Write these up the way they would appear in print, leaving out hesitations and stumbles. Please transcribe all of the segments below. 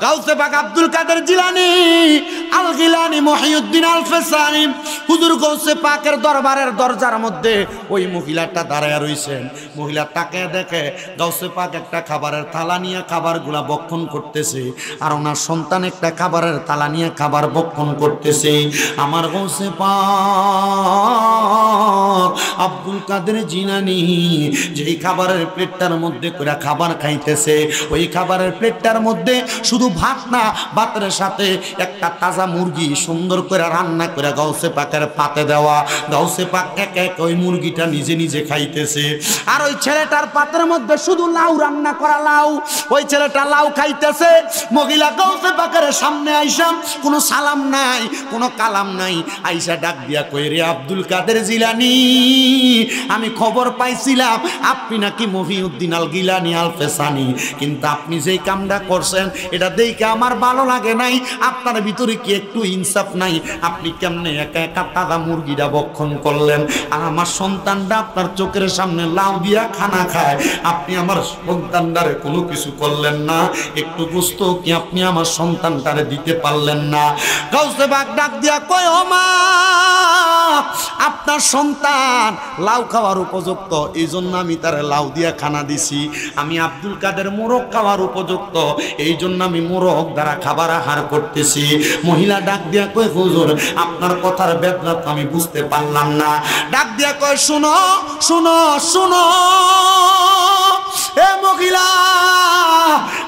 গাউসে পাক আব্দুল কাদের জিলানী আল গিলানী মহিউদ্দিন আল ফেসানি হুজুর গাউসে পাকের দরবারের দরজার মধ্যে ওই মহিলাটা দাঁড়ায় রইছেন। মহিলা তাকে দেখে গাউসে পাক একটা খাবারের থালা নিয়ে খাবারগুলা ভক্ষণ করতেছে, আর ওনার সন্তান একটা খাবারের থালা নিয়ে খাবার ভক্ষণ করতেছে। আমার গাউসে পাক আব্দুল কাদের জিলানী যেই খাবারের প্লেটটার মধ্যে করে খাবার খাইতেছে, ওই খাবারের প্লেটটার মধ্যে শুধু ভাত না, ভাতের সাথে একটা তাজা মুরগি সুন্দর করে রান্না করে গাউসে পাকের পাতে দেওয়া। গাউসে পাক এক এক ওই মুরগিটা নিজে নিজে খাইতেছে, আর ওই ছেলেটার পাতের মধ্যে শুধু লাউ রান্না করা লাউ। ওই ছেলেটা লাউ খাইতেছে। মহিলা গাউসে পাকের সামনে আইসাম, কোনো সালাম নাই, কোনো কালাম নাই, আইসা ডাক দিয়া কই, রে আব্দুল কাদের জিলানী, আমি খবর পাইছিলাম আপনি নাকি মহিউদ্দিন আল গিলানী আল ফেসানি, কিন্তু আপনি যেই কামটা করছেন এটা দেখে আমার ভালো লাগে নাই। আপনার ভিতরে কি একটু ইনসাফ নাই? আপনি কেমনে একা একা তাজা মুরগিটা ভক্ষণ করলেন, আর আমার সন্তানটা আপনার চোখের সামনে লাউ দিয়া খানা খায়, আপনি আমার সন্তানটারে কোনো কিছু করলেন না? একটু বুঝতো কি আপনি আমার সন্তানটারে দিতে পারলেন না? গাউসে পাক ডাক দিয়া কয়, ও মা, আপনার সন্তান লাউ খাওয়ার উপযুক্ত, এই জন্য আমি তারে লাউ দিয়া খানা দিছি। আমি আব্দুল কাদের মোরগ খাওয়ার উপযুক্ত, এই জন্য আমি মোরগ দ্বারা খাবার আহার করতেছি। মহিলা ডাক দিয়া কয়, হুজুর আপনার কথার বেদনা তো আমি বুঝতে পারলাম না। ডাক দিয়া কয়, শুনো শুনো শুনো এ মহিলা,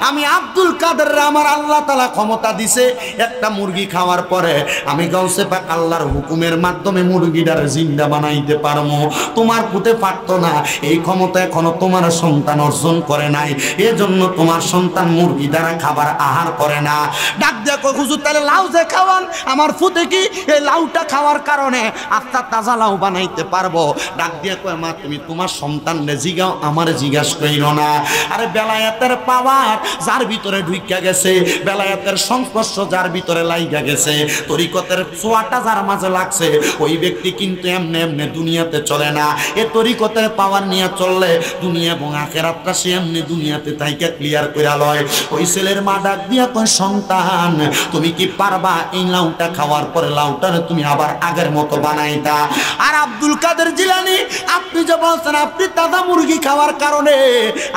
আমি আব্দুল কাদের আমার আল্লাহ তাআলা ক্ষমতা দিছে, একটা মুরগি খাওয়ার পরে আমি গাউসে পাক আল্লাহর হুকুমের মাধ্যমে মুরগিটার জিন্দা বানাইতে পারবো। তোমার পুতে পারতো না, এই ক্ষমতা এখনো তোমার সন্তান অর্জন করে নাই, এজন্য তোমার সন্তান মুরগি দ্বারা খাবার আহার করে না। ডাক দিয়া কই, হুজুর তাহলে লাউ যে খাওয়ান, আমার ফুতে কি এই লাউটা খাওয়ার কারণে আত্মা তাজা লাউ বানাইতে পারবো? ডাক দিয়া কয়, মা তুমি তোমার সন্তানরে জিগাও, আমার জিজ্ঞাস কইল না। আরে বেলায়েতের পাওয়ার যার ভিতরে ঢুইকা গেছে, বেলায়েতের সংস্পর্শ যার ভিতরে লাইগা গেছে, তরিকতের ছোঁয়াটা যার মাঝে লাগছে, ওই ব্যক্তি কিন্তু এমনি এমনি দুনিয়াতে চলে না। এ তরিকতের পাওয়ার নিয়ে চললে দুনিয়া এবং আখিরাতটা সে এমনি দুনিয়াতে তাইকা ক্লিয়ার কইরা লয়। ওই ছেলের মা ডাক দিয়া কয়, সন্তান তুমি কি পারবা এই লাউটা খাওয়ার পরে লাউটারে তুমি আবার আগের মতো বানাইতা? আর আব্দুল কাদের জিলানী, আপনি যে বলছেন আপনি তাজা মুরগি খাওয়ার কারণে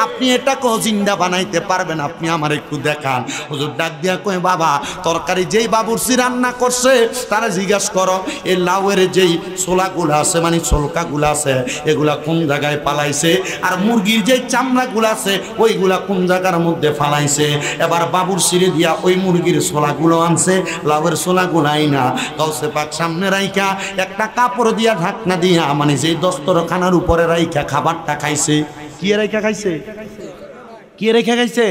আপনি এটাকে জিন্দা বানাইতে পারবেন, আপনি আমার একটু দেখান। হুজুর ডাক দিয়া কয়, বাবা তরকারি যেই বাবুর্চি রান্না করছে তারা জিজ্ঞাসা করো এই লাউয়ের যেই ছোলাগুলো আছে, মানে ছোলকাগুলো আছে, এগুলা কোন জায়গায় পালাইছে, আর মুরগির যেই চামড়াগুলো আছে ওইগুলা কোন জায়গার মধ্যে ফালাইছে। এবার বাবুর্চিরে দিয়া ওই মুরগির ছোলাগুলো আনছে, লাউয়ের ছোলাগুলো আইনা গাউসে পাক সামনে রাইখা একটা কাপড় দিয়া ঢাকনা দিয়া, মানে যেই দস্তরখানার উপরে রাইখা খাবারটা খাইছে। কি রেখা খাইছে? কি রেখা খাইছে?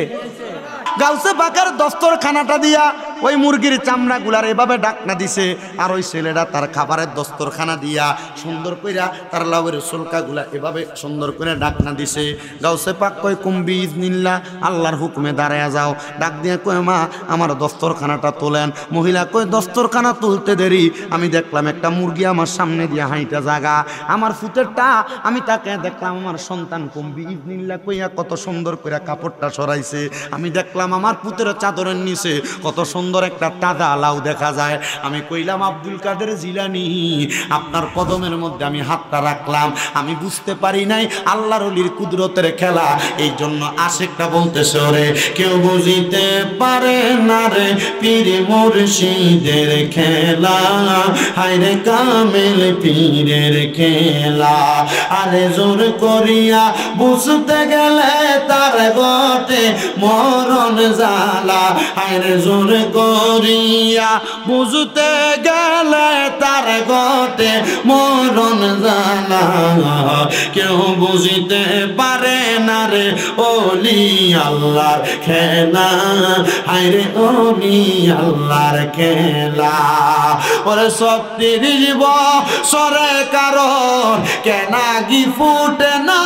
গাউসে পাকের দস্তরখানাটা দিয়া ওই মুরগির চামড়াগুলার এভাবে ডাকনা দিছে, আর ওই ছেলেটা তার খাবারের দস্তরখানা দিয়া সুন্দর কইরা তার লাউয়ের ছোলকাগুলা এভাবে সুন্দর করে ডাকনা দিছে। গাউসে পাক কয়, কুম্বি ইজনিল্লাহ, আল্লাহর হুকুমে দাঁড়ায়া যাও। ডাক দিয়ে কয়, মা আমার দস্তরখানাটা তোলেন। মহিলা কয়, দস্তরখানা তুলতে দেরি, আমি দেখলাম একটা মুরগি আমার সামনে দিয়া হাইটা জাগা, আমার ফুটেরটা আমি তাকে দেখলাম আমার সন্তান কুম্বি ইজনিল্লাহ কইয়া কত সুন্দর করে কাপড়টা সরাইছে, আমি দেখলাম আমার পুতের চাদরের নিচে কত সুন্দর একটা তাজা লাউ দেখা যায়। আমি কইলাম, আব্দুল কাদের জিলানী আপনার কদমের মধ্যে আমি হাতটা রাখলাম, আমি বুঝতে পারি নাই আল্লাহর ওলির কুদরতের খেলা, এই জন্য আশেকটা বলতেছে, ওরে কেউ বুঝিতে পারে না রে পীর মুর্শিদের খেলা, হায়রে কামেল পীরের খেলা, আরে জোর করিয়া বুঝতে গেলে তার গটে মরণ জালা, আরে জোর করিয়া বুঝতে গেলে তার গটে মরণ জালা, কেউ বুঝিতে পারে না রে ওলি আল্লাহর খেলা, আরে ওলি আল্লাহর খেলা। ওরে সত্যির জীব সরে কারণ কেনা গি ফুটে না,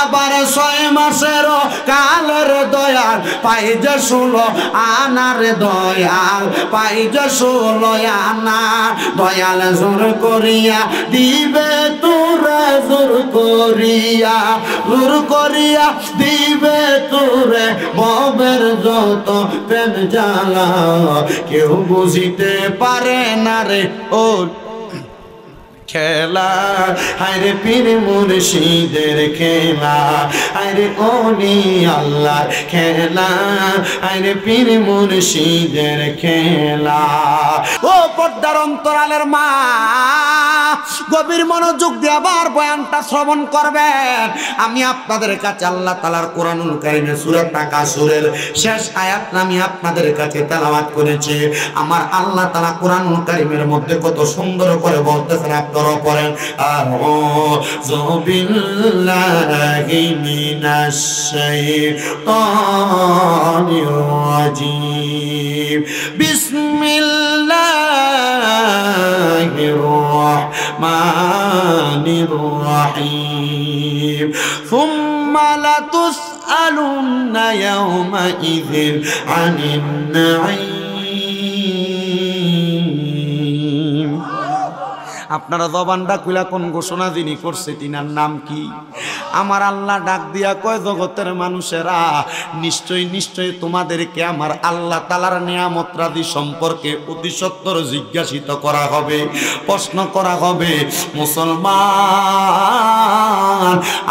আবার 6 মাসের কালের দয়াল পাই যে 16 আনার দয়াল পাই যে 16 আনা দয়াল জোর করিয়া দিবে তোরে জোর করিয়া দিবে তোরে ভবের যত প্রেম জ্বালা কেউ বুঝিতে পারে না রে ও খেলা হায়রে পীর মুর্শিদের খেলা হায়রে ওলি আল্লাহর খেলা হায়রে পীর মুর্শিদের খেলা। ও পর্দার অন্তরালের মা গভীর মনোযোগ দিয়ে আবার বয়ানটা শ্রবণ করবেন। আমি আপনাদের কাছে আল্লাহ তাআলার কোরআনুল কারীমের সূরা তাকাসুরের শেষ আয়াত আমি আপনাদের কাছে তেলাওয়াত করেছি। আমার আল্লাহ তাআলা কোরআনুল কারীমের মধ্যে কত সুন্দর করে বলতেছেন, আপনারা পড়েন আউযু বিল্লাহি মিনাশ শাইতানির রাজীম বিসমিল্লাহির রাহমানির রাহিম সুম্মা লাতুসআলুন্না ইয়াওমাইযিন আনিন নাঈম। আপনারা জবানটা খুলা কোন ঘোষণা যিনি করছে তিনার নাম কি? আমার আল্লাহ ডাক দিয়া কয়, জগতের মানুষেরা নিশ্চয়ই তোমাদেরকে আমার আল্লাহ তাআলার নিয়ামত রাজি সম্পর্কে অতি সত্বর জিজ্ঞাসিত করা হবে, প্রশ্ন করা হবে। মুসলমান,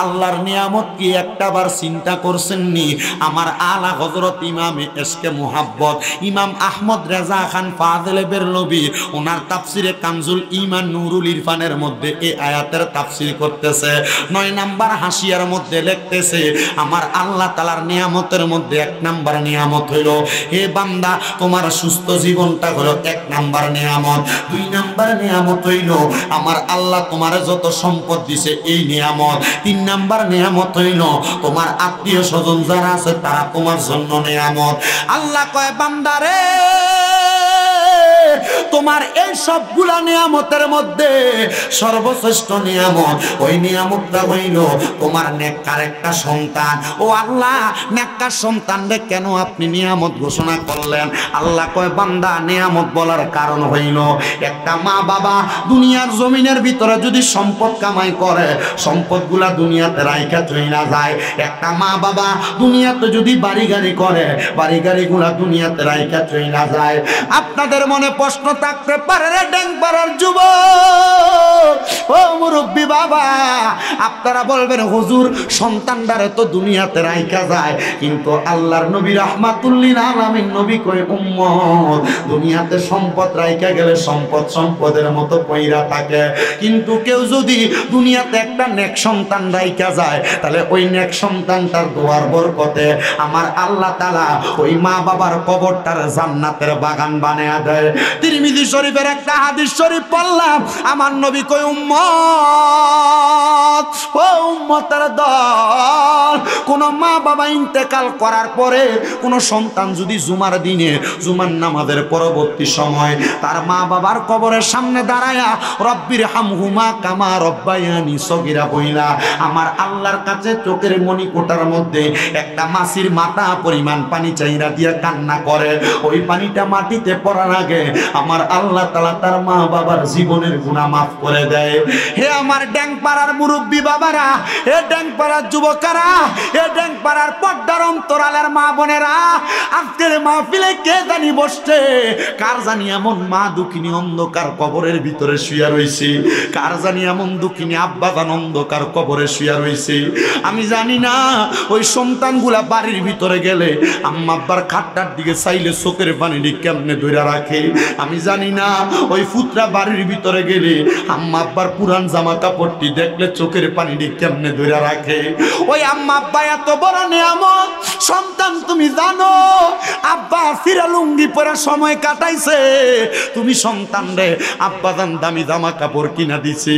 আল্লাহর নিয়ামত কি একটাবার চিন্তা করছেননি? আমার আলা হযরত ইমামে এশকে মুহাব্বত ইমাম আহমদ রেজা খান ফাযিলে বেরলভী ওনার তাফসিরে কানজুল ঈমান নুরুল ইরফানের মধ্যে এই আয়াতের তাফসীর করতেছে। 9 নাম্বার হাসিয়ার মধ্যে লিখতেছে, আমার আল্লাহ তাআলার নিয়ামতের মধ্যে 1 নাম্বার নিয়ামত হইল, হে বান্দা তোমার সুস্থ জীবনটা হলো 1 নাম্বার নিয়ামত। 2 নাম্বার নিয়ামত হইল আমার আল্লাহ তোমার যত সম্পদ দিছে এই নিয়ামত। 3 নাম্বার নিয়ামত হইল তোমার আত্মীয় স্বজন যারা আছে তারা তোমার জন্য নিয়ামত। আল্লাহ কয়, বান্দারে তোমার এই সবগুলা নিয়ামতের মধ্যে সর্বশ্রেষ্ঠ নিয়ামত ওই নিয়ামতটা হইল তোমার নেককার একটা সন্তান। ও আল্লাহ, নেককার সন্তানরে কেন আপনি নিয়ামত ঘোষণা করলেন? আল্লাহ কয়, বান্দা নিয়ামত বলার কারণ হইল একটা মা বাবা দুনিয়ার জমিনের ভিতরে যদি সম্পদ কামাই করে, সম্পদগুলা দুনিয়াতে রাইখা চইলা যায়। একটা মা বাবা দুনিয়াতে যদি বাড়ি গাড়ি করে, বাড়ি গাড়িগুলা দুনিয়াতে রাইখা চইলা যায়। আপনাদের মনে প্রশ্ন থাকতে পারে রে ডেংপাড়ার যুবক, ও মুরব্বী বাবা, আপনারা বলবেন হুজুর সন্তানদারে তো দুনিয়াতে রাইখা যায়, কিন্তু আল্লাহর নবী রাহমাতুল্লিল আলামিন নবী কয়, উম্মত দুনিয়াতে সম্পদ রাইখা গেলে সম্পদ সম্পদের মতো পইরা থাকে, কিন্তু কেউ যদি দুনিয়াতে একটা নেক সন্তান রাইখা যায় তাহলে ওই নেক সন্তানটার দোয়ার বরকতে আমার আল্লাহ তাআলা ওই মা বাবার কবরটার জান্নাতের বাগান বানায়া দেয়। তিরমিজি শরীফের একটা হাদিস শরীফ পড়লাম, আমার নবী কয়, উম্মত ও উম্মতের দল, কোন মা বাবা ইন্তেকাল করার পরে কোন সন্তান যদি জুমার দিনে জুমার নামাজের পরবর্তী সময় তার মা বাবার কবরের সামনে দাঁড়ায়া রব্বির হামহুমা কামা রব্বায়ানি সগীরা বইলা আমার আল্লাহর কাছে চোখের মণিকোটার মধ্যে একটা মাছির মাথা পরিমাণ পানি চাইরা দিয়া কান্না করে, ওই পানিটা মাটিতে পড়ার আগে আমার আল্লাহ তাআলা তার মা বাবার জীবনের গুনাহ মাফ করে দেয়। হে আমার ড্যাংপাড়ার মুরব্বী বাবারা, হে ড্যাংপাড়ার যুবকেরা, হে ড্যাংপাড়ার পর্দার অন্তরালের মা বোনেরা, আজকের মাহফিলে কে জানি বসছে, কার জানি এমন মা দুঃখিনী অন্ধকার কবরের ভিতরে শুয়ে রইছে, কার জানি এমন দুঃখিনী আব্বা জান অন্ধকার কবরে শুয়ে রইছে। আমি জানি না ওই সন্তানগুলা বাড়ির ভিতরে গেলে আম্মা আব্বার খাটটার দিকে চাইলে চোখের পানি কেমনে ধরে রাখে। আমি জানি না ওই ফুতরা বাড়ির ভিতরে গেলে আম্মা আব্বার পুরান জামা কাপড়টি দেখলে চোখের পানি কেমনে ধরে রাখে। ওই আম্মা আব্বা এত বড় নিয়ামত সন্তান, তুমি জানো আব্বা সিরা লুঙ্গি পরে সময় কাটাইছে, তুমি সন্তান রে আব্বাজান দামি জামা কাপড় কিনা দিছে।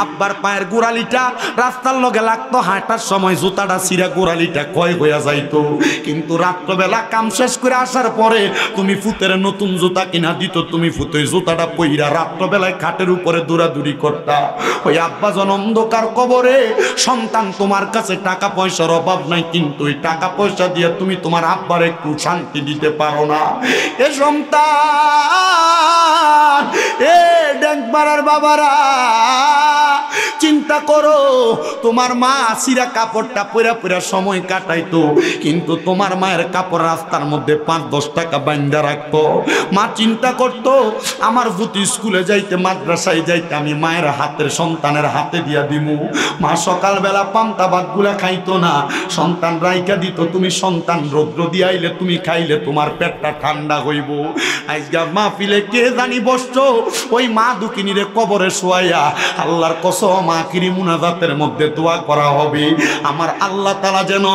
আব্বার পায়ের গোড়ালিটা রাস্তার লগে লাগতো, হাঁটার সময় জুতাটা সিরা গোড়ালিটা ক্ষয় হইয়া যাইতো, কিন্তু রাত্রবেলা কাম শেষ করে আসার পরে তুমি ফুতের নতুন জুতা কিনা দিত, তুমি ফুতের জুতাটা পইরা রাত্রবেলায় খাটের উপরে দৌড়াদৌড়ি করতা। ওই আব্বাজান অন্ধকার কবরে, সন্তান তোমার কাছে টাকা পয়সার অভাব নাই, কিন্তু ওই টাকা পয়সা দিয়ে তুমি তোমার আব্বার একটু শান্তি দিতে পারো না। এ সন্তান, এ ডেঙ্কপাড়ার বাবারা, চিন্তা করো, তোমার মা সিরা কাপড়টা পরা পরা সময় কাটাইতো, কিন্তু তোমার মায়ের কাপড় রাস্তার মধ্যে 5-10 টাকা বান্ধা রাখতো। মা চিন্তা করতো আমার পুতি স্কুলে যাইতে, মাদ্রাসায় যাইতে আমি মায়ের হাতের সন্তানের হাতে দিয়া দিমু। মা সকালবেলা পান্তা ভাত গুলা খাইতো না, সন্তান রাইকা দিত, তুমি সন্তান রৌদ্র দিয়ে আইলে তুমি খাইলে তোমার পেটটা ঠান্ডা হইব। আজকে মাহফিলে কে জানি বসছো, ওই মা দুকিনীরে কবরে শোয়াইয়া আল্লাহর কসম আখিরি মুনাজাতের মধ্যে দোয়া করা হবে, আমার আল্লাহ তাআলা যেন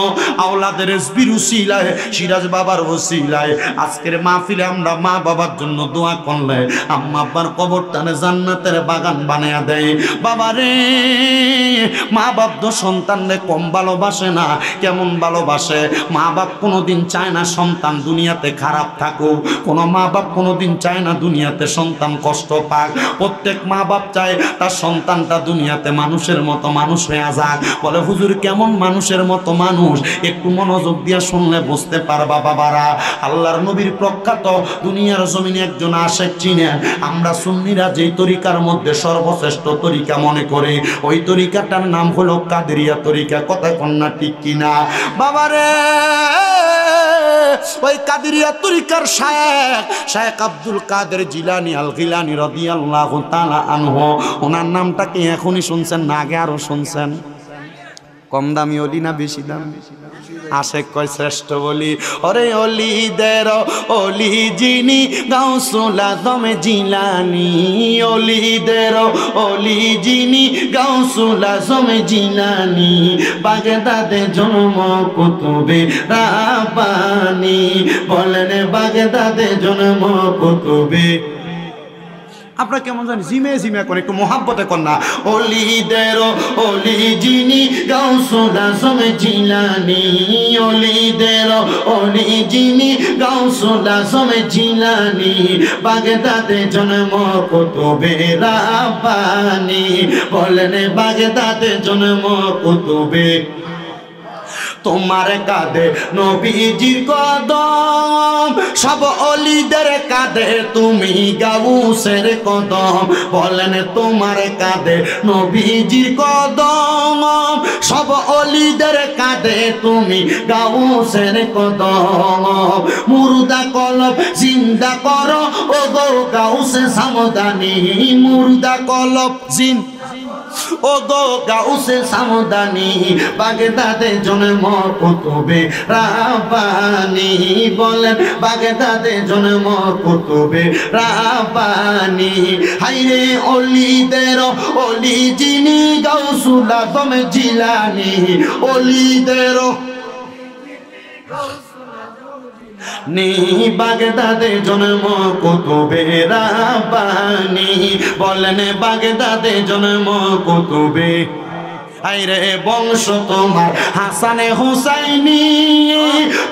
আওলাদের বিরুসিলায়, সিরাজ বাবার ওসিলায় আজকের মাহফিলে আমরা মা বাবার জন্য দোয়া করলে আম্মা আব্বার কবরটানে জান্নাতের বাগান বানায়া দেয়। বাবারে, মা বাপ তো সন্তানরে কম ভালোবাসে না, কেমন ভালোবাসে। মা বাপ কোনোদিন চায় না সন্তান দুনিয়াতে খারাপ থাকুক, কোনো মা বাপ কোনোদিন চায় না দুনিয়াতে সন্তান কষ্ট পাক। প্রত্যেক মা বাপ চায় তার সন্তানটা দুনিয়াতে মানুষের মতো মানুষ হয়ে যাক। বলে হুজুর কেমন মানুষের মতো মানুষ, একটু মনোযোগ দিয়ে শুনলে বুঝতে পারবা বাবারা। আল্লাহর নবীর প্রখ্যাত দুনিয়ার জমিনে একজন আশেক চিনেন, আমরা সুন্নিরা যেই তরিকার মধ্যে সর্বশ্রেষ্ঠ তরিকা মনে করি, ওই তরিকাটার নাম হলো কাদেরিয়া তরিকা। কথা কন্যা ঠিক কিনা বাবারে? ওই কাদেরিয়া তরিকার শায়েখ আব্দুল কাদের জিলানী আল গিলানী রাদিয়াল্লাহু তাআলা আনহু, ওনার নামটা কি এখনই শুনছেন না আগে আরো শুনছেন? কম দামি অলি না বেশি দাম? আশেক কয় শ্রেষ্ঠ বলি, ওরে অলিদের অলি যিনি গাউসুল আজম জিলানী, অলিদের অলি যিনি গাউসুল আজম জিলানী, বাগদাদে জন্ম কুতুবে রাব্বানী। বলেন বাগদাদে জন্ম কুতুবে, আপনারা কেমন জানি জিমে জিমে করে, একটু মোহাব্বতে কর না। অলিদের অলি যিনি গাউসুল আজম জিলানী, অলিদের অলি যিনি গাউসুল আজম জিলানী, বাগদাদে জন্ম কুতুবে রাব্বানী। বলেন বাগদাদে জন্ম কুতুবে, তোমার কাঁধে নবীজির কদম, সব অলিদের কাঁধে তুমি গাউসের কদম। বলেন তোমার কাঁধে নবীজির কদম, সব অলিদের কাঁধে তুমি গাউসের কদম। মুর্দা কলব জিন্দা করো ও গো গাউসে সামদানি, মুর্দা কলব জিন্দা ও গো গাউসে সামদানি, বাগদাদে জন্ম কুতুবে রাব্বানী। বলেন বাগদাদে জন্ম কুতুবে রাব্বানী। হাইরে অলিদের অলি যিনি গাউসুল আজম জিলানী, অলিদের নি বাগদাদে জন্ম কুতুবে রাব্বানী। বলেন বাগদাদে জন্ম কুতুবে, আইরে বংশ তোমার হাসানে হুসাইনি,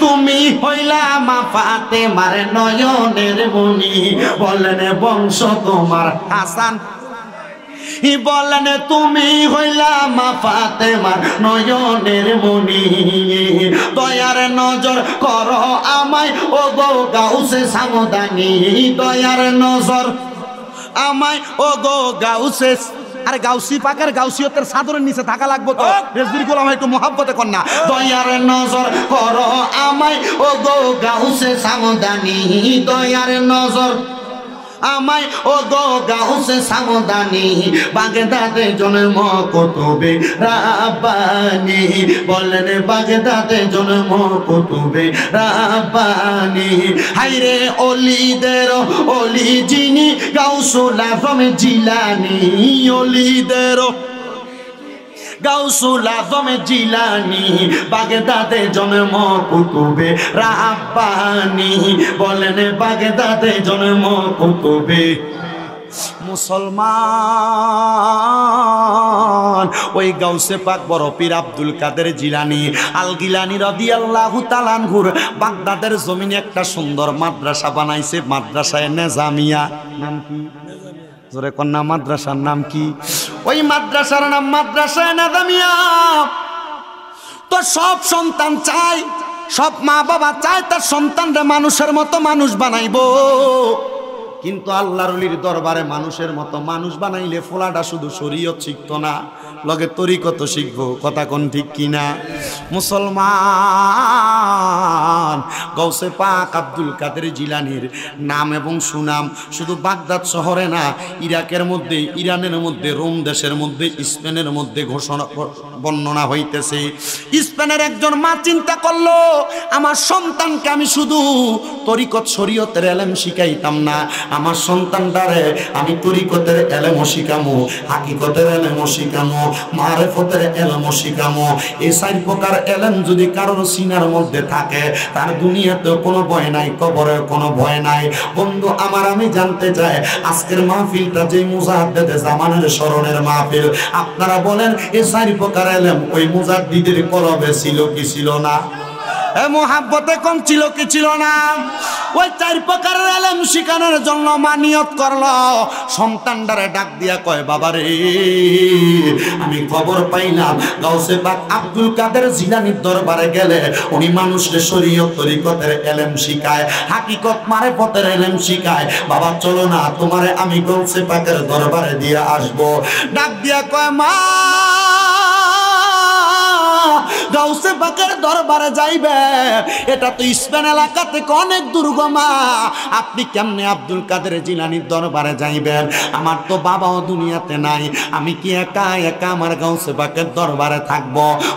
তুমি হইলা মা ফাতেমার নয়নের মনি। বলেন বংশ তোমার হাসান, বলেন তুমি হইলা মা ফাতেমার নয়নের মনি। দয়ার নজর করো আমায় ও গো গাউসে সামদানি, দয়ার নজর আমায় ও গো গাউসে। আরে গাউসি পাকের গাউসিয়তের চাদরের নিচে থাকা লাগবো তো, রেজবির গোলাম একটু মোহাব্বতে কর না। দয়ার নজর করো আমায় ও গো গাউসে সামদানি, দয়ার নজর আমায় ও গো গাউসে সামদানি, বাগদাদে জন্ম কুতুবে রাব্বানী। বলেন বাগদাদে জন্ম কুতুবে রাব্বানী। হাইরে অলিদের অলি যিনি গাউসুল আজম জিলানী, অলিদের গাউসুল আজম জিলানি বাগদাদে জন্ম কুতুবে রাব্বানি বলেন বাগদাদে জন্ম কুতুবে মুসলমান ওই গাউসে পাক বড় পীর আব্দুল কাদের জিলানী আল গিলানী রাদিয়াল্লাহু তাআলা আনহুর বাগদাদের জমিনে একটা সুন্দর মাদ্রাসা বানাইছে, মাদ্রাসায়ে নেজামিয়া। নাম কি? জোরে কন্যা মাদ্রাসার নাম কি? ওই মাদ্রাসার নাম মাদ্রাসায়ে নেজামিয়া। তো সব সন্তান চায়, সব মা বাবা চায় তার সন্তানরা মানুষের মতো মানুষ বানাইবো, কিন্তু আল্লাহর ওলির দরবারে মানুষের মতো মানুষ বানাইলে ফোলাটা শুধু শরীয়ত শিখতো না, লগে তরিকত শিখবো। কথা কোন ঠিক কিনা? মুসলমান গাউসে পাক আব্দুল কাদের জিলানীর নাম এবং সুনাম শুধু বাগদাদ শহরে না, ইরাকের মধ্যে, ইরানের মধ্যে, রোম দেশের মধ্যে, স্পেনের মধ্যে ঘোষণা বর্ণনা হইতেছে। স্পেনের একজন মা চিন্তা করলো, আমার সন্তানকে আমি শুধু তরিকত শরীয়তের এলেম শিখাইতাম না, আমার সন্তানটারে আমি তরিকতের এলেমও শিখামো, হাকিকতের এলেমও শিখামো, মারেফতের এলেমও শিখামো। এই চার প্রকার এলেম যদি কারোর সিনার মধ্যে থাকে, তার দুনিয়াতে কোনো ভয় নাই, কবরে কোনো ভয় নাই। বন্ধু আমার, আমি জানতে চাই আজকের মাহফিলটা যে মুজাদ্দেদে জামানের স্মরণের মাহফিল, আপনারা বলেন এই চার প্রকার এলেম ওই মুজাদ্দিদের কলবে ছিল কি ছিল না? মোহাব্বতে কম ছিল কি ছিল না? ওই চার প্রকারের এলেম শিখানোর জন্য মা নিয়ত করলো, সন্তানটারে ডাক দিয়া কয়, বাবারে আমি খবর পাইলাম গাউসে পাক আব্দুল কাদের জিলানীর দরবারে গেলে উনি মানুষকে শরীয়ত তরিকতের এলেম শিখায়, হাকিকত মারেফতের এলেম শিখায়। বাবা চলো না, তোমারে আমি গাউসে পাকের দরবারে দিয়ে আসবো। ডাক দিয়া কয়, মা গাউসে পাকের দরবারে যাইবে, এটা তো স্পেন এলাকা থেকে অনেক দুর্গমা, আপনি কেমনে আব্দুল কাদের জিলানীর দরবারে যাইবেন? আমার তো বাবাও দুনিয়াতে নাই, আমি কি একা একা আমার গাউসে পাকের দরবারে থাকব?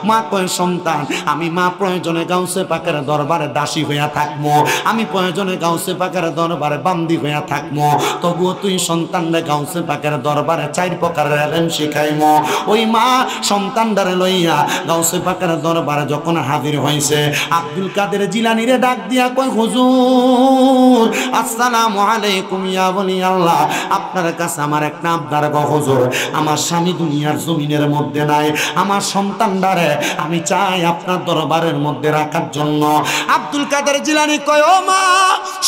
মা কয়, সন্তান আমি মা প্রয়োজনে গাউসে পাকের দরবারে দাসী হইয়া থাকবো, আমি প্রয়োজনে গাউসে পাকের দরবারে বান্দি হইয়া থাকবো, তবুও তুই সন্তানরে গাউসে পাকের দরবারে চার প্রকারের এলেম শিখাইমো। ওই মা সন্তানটারে লইয়া গাউসে পাকের দরবারে যখন হাজির হয়েছে, আব্দুল কাদের জিলানীরে ডাক দিয়া কয়, হুজুর আসসালামু আলাইকুম ইয়া ওলি আল্লাহ, আপনার কাছে আমার একটা আবদার গো হুজুর, আমার স্বামী দুনিয়ার জমিনের মধ্যে নাই, আমার সন্তানটারে আমি চাই আপনার দরবারের মধ্যে রাখার জন্য। আব্দুল কাদের জিলানী কয়, ও মা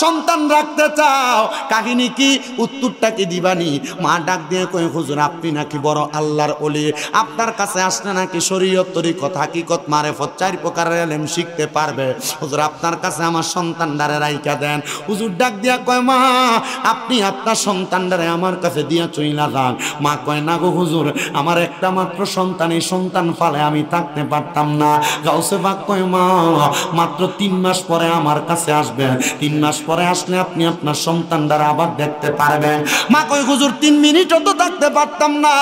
সন্তান রাখতে চাও, কাহিনী কি, উত্তরটা কি দিবানি? মা ডাক দিয়ে কয়, হুজুর আপনি নাকি বড় আল্লাহর ওলি, আপনার কাছে আসলে নাকি শরীয়ত তরিকত হাকিকত মারেফত চার প্রকারের এলেম শিখতে পারবে, হুজুর আপনার কাছে আমার সন্তানটারে রাইখা দেন। হুজুর ডাক দিয়া কয়, মা আপনি আপনার সন্তানটারে আমার কাছে দিয়া চইলা যান। মা কয়, না গো হুজুর, আমার একটা মাত্র সন্তান, এই সন্তান ফালে আমি থাকতে পারতাম না। গাউসে পাক কয়, মা মাত্র 3 মাস পরে আমার কাছে আসবেন, 3 মাস পরে আসলে আপনি আপনার সন্তানটারে আবার দেখতে পারবেন। মা কয়, হুজুর 3 মিনিটও তো থাকতে পারতাম না,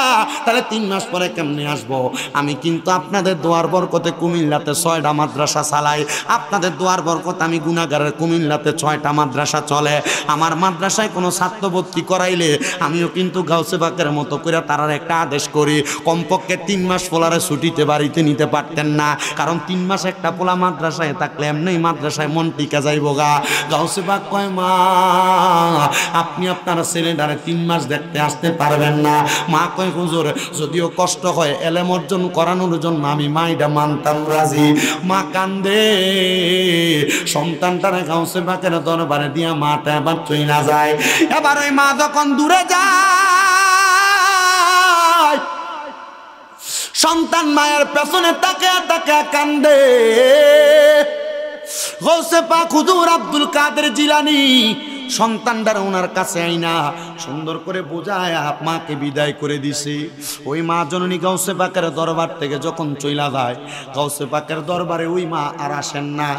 তাহলে 3 মাস পরে কেমনে আসবো? আমি কিন্তু আপনাদের দোয়ার বরকতে কুমিল্লাতে 6টা মাদ্রাসা চালাই, আপনাদের দোয়ার বরকত আমি গুনাহগারের কুমিল্লাতে 6টা মাদ্রাসা চলে। আমার মাদ্রাসায় কোনো ছাত্র ভর্তি করাইলে আমিও কিন্তু গাউসে পাকের মতো করে তারার একটা আদেশ করি, কমপক্ষে 3 মাস পোলারে ছুটিতে বাড়িতে নিতে পারতেন না, কারণ 3 মাস একটা পোলা মাদ্রাসায় থাকলে এমনি মাদ্রাসায় মন টিকা যাইব গা। গাউসে পাক কয়, মা আপনি আপনার ছেলেটারে 3 মাস দেখতে আসতে পারবেন না। মা কয়, হুজুর যদিও কষ্ট হয় এলেম অর্জন করানোর জন্য আমি মাইডা মানতাম রাজি। মা কান্দে, সন্তানটারে গাউসে পাকের দরবারে দিয়া মাটা এবার চইলা যায়। এবার ওই মা যখন দূরে যায়, সন্তান মায়ের পেছনে তাকে তাকে কান্দে। গাউসে পাক হুজুর আব্দুল কাদের জিলানী সন্তানটার ওনার কাছে আইনা সুন্দর করে বোঝায় মাকে বিদায় করে দিছে। ওই মা জননী গাউসে পাকের দরবার থেকে যখন চইলা যায়, গাউসে পাকের দরবারে ওই মা আর আসেন না।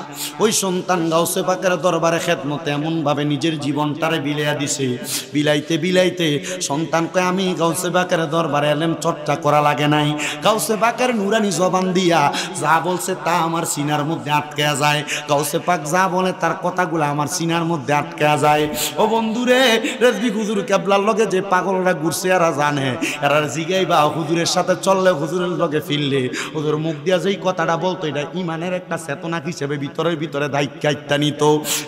ওই সন্তান গাউসে পাকের দরবারে খেদমতে এমনভাবে নিজের জীবনটারে বিলাইয়া দিছে, বিলাইতে বিলাইতে সন্তান কয়, আমি গাউসে পাকের দরবারে এলেম চর্চা করা লাগে নাই, গাউসে পাকের নুরানি জবান দিয়া যা বলছে তা আমার সিনার মধ্যে আটকে যায়, গাউসে পাক যা বলে তার কথাগুলো আমার সিনার মধ্যে আটকে যায়। যায়। ও বন্ধুরে, রেজবি হুজুর কেবলার লগে যে পাগলরা ঘুরছে এরা জানে, এরা জিগাইবা হুজুরের সাথে চললে, হুজুরের লগে ফিরলে হুজুর মুখ দিয়া যেই কথাটা বলতো এটা ইমানের একটা চেতনা হিসেবে ভিতরের ভিতরে গাইত্যা নিত।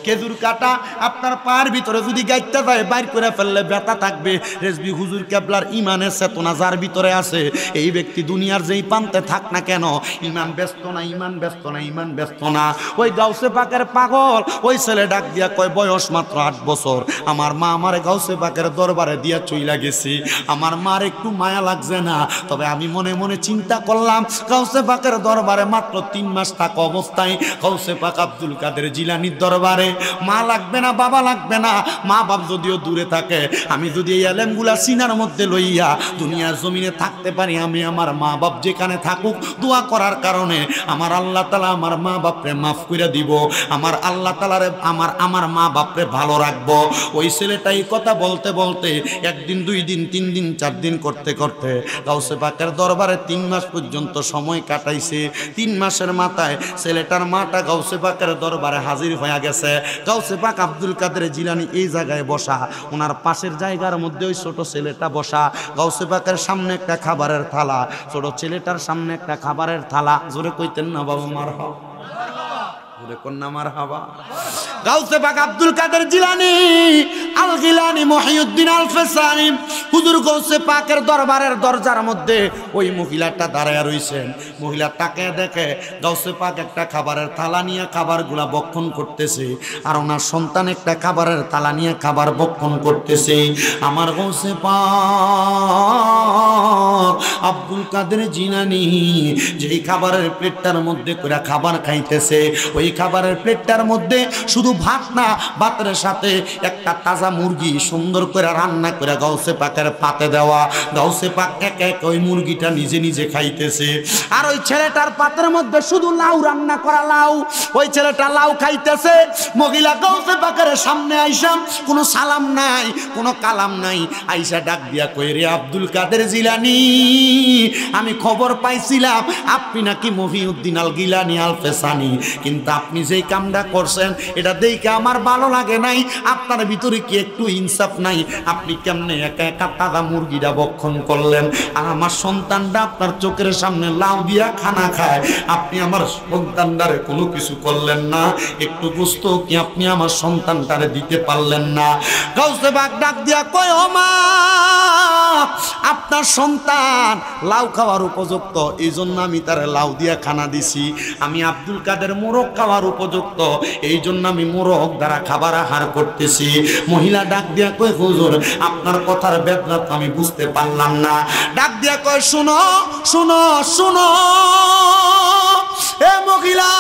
খেজুর কাটা আপনার পায়ের ভিতরে যদি গাইত্যা যায় বাইর করে ফেললে ব্যথা থাকবে। রেজবি হুজুর কেবলার ইমানের চেতনা যার ভিতরে আছে, এই ব্যক্তি দুনিয়ার যেই প্রান্তে থাক না কেন ইমান ব্যস্ত না, ইমান ব্যস্ত না, ইমান ব্যস্ত না। ওই গাউসে পাকের পাগল ওই ছেলে ডাক দিয়া কয় বয়স মাত্র 8 বছর, আমার মা আমারে গাউসে পাকের দরবারে দিয়া চইলা গেছি, আমার মার একটু মায়া লাগছে না। তবে আমি মনে মনে চিন্তা করলাম গাউসে পাকের দরবারে মাত্র 3 মাস থাকা অবস্থায় গাউসে পাক আব্দুল কাদের জিলানীর দরবারে মা লাগবে না, বাবা লাগবে না, মা বাপ যদিও দূরে থাকে, আমি যদি এই আলেমগুলা সিনার মধ্যে লইয়া দুনিয়ার জমিনে থাকতে পারি, আমি আমার মা বাপ যেখানে থাকুক দোয়া করার কারণে আমার আল্লাহ তাআলা আমার মা বাপরে মাফ করে দিব, আমার আল্লাহ তাআলারে আমার মা বাপরে ভালো রাখবো। ওই ছেলেটাই কথা বলতে বলতে 1 দিন 2 দিন 3 দিন 4 দিন করতে করতে গাউসে পাকের দরবারে 3 মাস পর্যন্ত সময় কাটাইছে। 3 মাসের মাথায় ছেলেটার মাটা গাউসে পাকের দরবারে হাজির হয়ে গেছে। গাউসে পাক আব্দুল কাদের জিলানী এই জায়গায় বসা, ওনার পাশের জায়গার মধ্যে ওই ছোট ছেলেটা বসা। গাউসে পাকের সামনে একটা খাবারের থালা, ছোট ছেলেটার সামনে একটা খাবারের থালা। জোরে কইতেন না বাবা মারহাবা, জোরে কোন না মারহাবা। গাউসে পাক আব্দুল কাদের জিলানী আল গিলানী মহিউদ্দিন আল ফেসানি হুজুর গাউসে পাকের দরবারের দরজার মধ্যে ওই মহিলাটা দাঁড়ায় রইছেন। মহিলাটাকে দেখে গাউসে পাক একটা খাবারের থালা নিয়ে খাবারগুলা ভক্ষণ করতেছে, আর ওনার সন্তান একটা খাবারের থালা নিয়ে খাবার ভক্ষণ করতেছে। আমার গাউসে পাক আব্দুল কাদের জিলানী যেই খাবারের প্লেটটার মধ্যে করে খাবার খাইতেছে, ওই খাবারের প্লেটটার মধ্যে শুধু ভাত না, ভাতের সাথে একটা তাজা মুরগি সুন্দর করে রান্না করে গাউসে পাকের পাতে দেওয়া। গাউসে পাক এক এক ওই মুরগিটা নিজে নিজে খাইতেছে, আর ওই ছেলেটার পাতের মধ্যে শুধু লাউ রান্না করা লাউ, ওই ছেলেটা লাউ খাইতেছে। মহিলা গাউসে পাকের সামনে আইসা কোনো সালাম নাই, কোনো কালাম নাই, আইসা ডাক দিয়া কই রে আব্দুল কাদের জিলানী, আমি খবর পাইছিলাম আপনি নাকি মহিউদ্দিন আল গিলানী আল ফেসানি, কিন্তু আপনি যেই কামটা করছেন এটা দেখে আমার ভালো লাগে নাই। আপনার ভিতরে কি একটু ইনসাফ নাই? আপনি কেমনে একা একা তাজা মুরগিটা ভক্ষণ করলেন, আর আমার সন্তানটা আপনার চোখের সামনে লাউ দিয়া খানা খায়, আপনি আমার সন্তানটারে কোনো কিছু করলেন না? একটু গোস্ত কি আপনি আমার সন্তানটারে দিতে পারলেন না? গাউসে পাক ডাক দিয়া কয় ও মা, আপনার সন্তান লাউ খাওয়ার উপযুক্ত, এই জন্য আমি তারে লাউ দিয়া খানা দিছি। আমি আব্দুল কাদের মোরগ খাওয়ার উপযুক্ত, এই জন্য আমি মোরগ দ্বারা খাবার আহার করতেছি। মহিলা ডাক দিয়া কয় হুজুর আপনার কথার বেদনা তো আমি বুঝতে পারলাম না। ডাক দিয়া কয় শুনো শুনো শুনো এ মহিলা,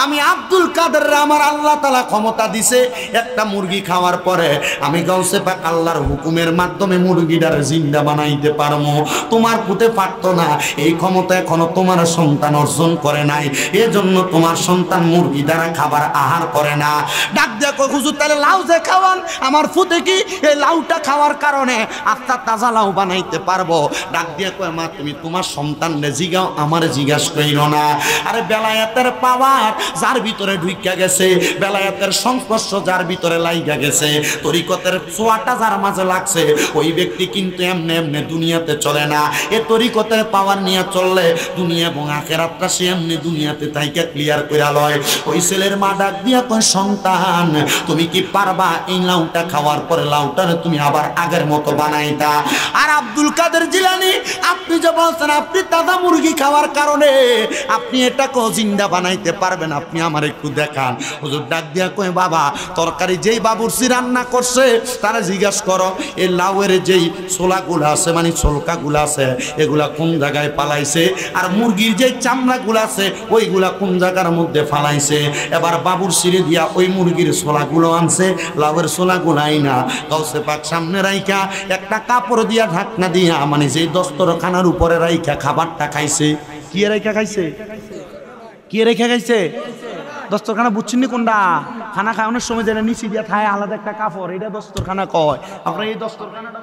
আমি আব্দুল কাদের আমার আল্লাহ তাআলা ক্ষমতা দিছে, একটা মুরগি খাওয়ার পরে আমি গাউসে পাক আল্লাহর হুকুমের মাধ্যমে মুরগিটার জিন্দা বানাইতে পারবো, তোমার পুতে পারতো না। এই ক্ষমতা এখনো তোমার সন্তান অর্জন করে নাই, এজন্য তোমার সন্তান মুরগি দ্বারা খাবার আহার করে না। ডাক দিয়া কই হুজুর তাহলে লাউ যে খাওয়ান আমার ফুতে কি এই লাউটা খাওয়ার কারণে আত্মা তাজা লাউ বানাইতে পারবো? ডাক দিয়া কয় মা তুমি তোমার সন্তানরে জিগাও, আমার জিজ্ঞাসা কইরো না। আরে বেলায়েতের পাওয়ার যার ভিতরে ঢুইকা গেছে, বেলায়েতের সংস্পর্শ যার ভিতরে লাইগা গেছে, তরিকতের ছোঁয়াটা যার মাঝে লাগছে, ওই ব্যক্তি কিন্তু এমনি এমনি দুনিয়াতে চলে না। এ তরিকতের পাওয়ার নিয়ে চললে দুনিয়া এবং আখিরাতটা সে এমনি দুনিয়াতে তাইকা ক্লিয়ার কইরা লয়। ওই ছেলের মা ডাক দিয়া কয় সন্তান তুমি কি পারবা এই লাউটা খাওয়ার পরে লাউটারে তুমি আবার আগের মতো বানাইতা? আর আব্দুল কাদের জিলানী আপনি যে বলছেন আপনি তাজা মুরগি খাওয়ার কারণে আপনি এটাকেও জিন্দা বানাইতে পারবেন, আপনি আমার একটু দেখান। হুজুর ডাক দিয়া কয় বাবা তরকারি যেই বাবুর্চি রান্না করছে তারা জিজ্ঞাস করো এই লাউয়ের যেই ছোলাগুলো আছে মানে ছোলকাগুলো আছে এগুলা কোন জায়গায় পালাইছে, আর মুরগির যেই চামড়াগুলো আছে ওইগুলা কোন জায়গার মধ্যে ফালাইছে। এবার বাবুর্চিরে দিয়া ওই মুরগির ছোলাগুলো আনছে, লাউয়ের ছোলাগুলাই না। গাউসে পাক সামনে রাইখা একটা কাপড় দিয়া ঢাকনা দিয়া মানে যেই দস্তরখানার উপরে রাইখা খাবারটা খাইছে। কি রেখা খাইছে? কি রেখা খাইছে? দস্তরখানা বুঝছেন নি কোনটা? খানা খাওয়ানোর সময় যেটা নিচে দিয়া খায় আলাদা একটা কাপড়, এটা দস্তরখানা কয়। আপনার এই দস্তরখানাটা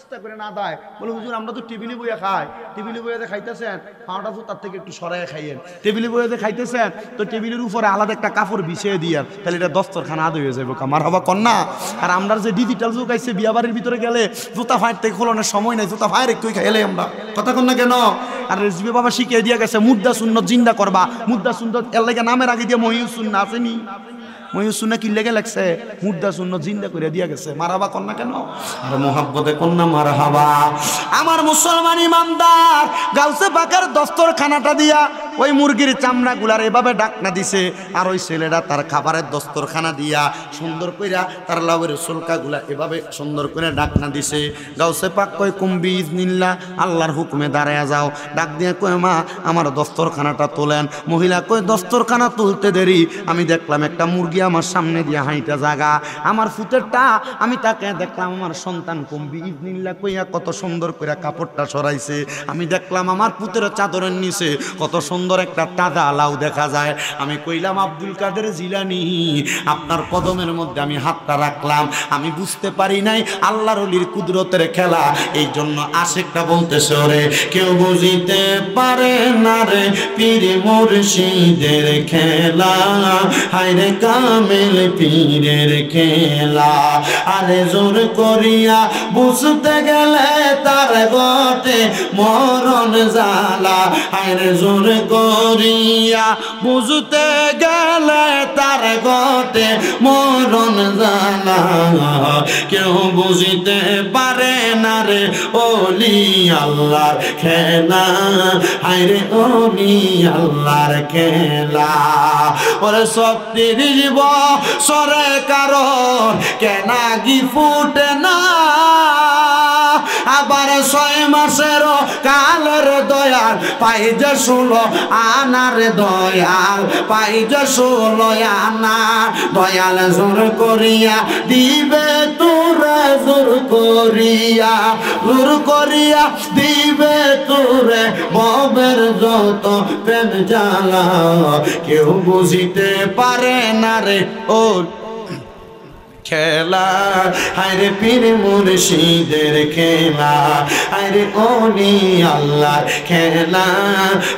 চেষ্টা করে না দেয়, বলে হুজুর আমরা তো টেবিলে বইয়া খাই, টেবিলে বইয়াতে খাইতেছেন পাউটা তার থেকে একটু সরাই খাইয়েন, টেবিলে বইয়াতে খাইতেছেন তো টেবিলের উপরে আলাদা একটা কাপড় বিছিয়ে দিয়ে তাহলে এটা দস্তরখানা আদ হয়ে যাবে কামার হবা কন্যা। আর আমরা যে ডিজিটাল যুগ আইছে বিয়া বাড়ির ভিতরে গেলে জুতা ফায়ার থেকে খোলানোর সময় নাই, জুতা ফায়ার একটু খেলে আমরা কথা কন না কেন। আর রেজবি বাবা শিখিয়ে দিয়ে গেছে মুদ্রা সুন্নত জিন্দা করবা, মুদ্রা সুন্নত এর লাগে নামের আগে দিয়ে মহিউ সুন্না আসেনি, মহিউ সুন্না কি লেগে লাগছে মুদ্রা সুন্নত জিন্দা করে দিয়া গেছে। মারহাবা কন্যা কেন, আর মোহাব্বতে কন্যা মারহাবা। আমার মুসলমান ইমানদার গাউসে পাকের দস্তরখানাটা দিয়া ওই মুরগির চামড়া গুলার এভাবে ডাকনা দিছে, আর ওই ছেলেটা তার খাবারের দস্তরখানা দিয়া সুন্দর কইরা তার লাউয়ের সুলকা গুলা এভাবে সুন্দর করে ডাকনা দিছে। গাউসে পাক কয় কুম্বি ইজনিল্লাহ, আল্লাহর হুকুমে দাঁড়ায়া যাও। ডাক দিয়ে কয় মা আমার দস্তরখানাটা তোলেন। মহিলা কয় দস্তরখানা তুলতে দেরি, আমি দেখলাম একটা মুরগি আমার সামনে দিয়া হাইটা জাগা, আমার ফুটেরটা আমি তাকে দেখলাম আমার সন্তান কুম্বি ইজনিল্লাহ কইয়া কত সুন্দর করে কাপড়টা সরাইছে। আমি দেখলাম আমার পুতের চাদরের নিচে কত সুন্দর একটা তাজা লাউ দেখা যায়। আমি কইলাম আব্দুল কাদের জিলানী আপনার কদমের মধ্যে আমি হাতটা রাখলাম, আমি বুঝতে পারি নাই আল্লাহর ওলির কুদরতের খেলা। এই জন্য আশেকটা বলতেছে ওরে কেউ বুঝিতে পারে না রে পীর মুর্শিদের খেলা, হায়রে কামেল পীরের খেলা। আরে জোর করিয়া বুঝতে গেলে তার গটে মরণ জ্বালা, হায়রে জোর করিয়া বুঝতে গেলে তার গটে মরণ জ্বালা। কেউ বুঝিতে পারে না রে ওলি আল্লাহর খেলা, হায়রে ওলি আল্লাহর খেলা। ওরে সত্যির জীব সরে কারণ কেনাগি ফুটে না, আবার 6 মাসেরও কালের দয়াল পাই যে 16 আনার দয়াল, পাই যে 16 আনা। দয়াল জোর করিয়া দিবে তোরে, জোর করিয়া জোর করিয়া দিবে তোরে ববের যত প্রেম জ্বালা। কেউ বুঝিতে পারে না রে ও খেলা, হায়রে পীর মুর্শিদের খেলা, হায়রে ওলি আল্লাহর খেলা,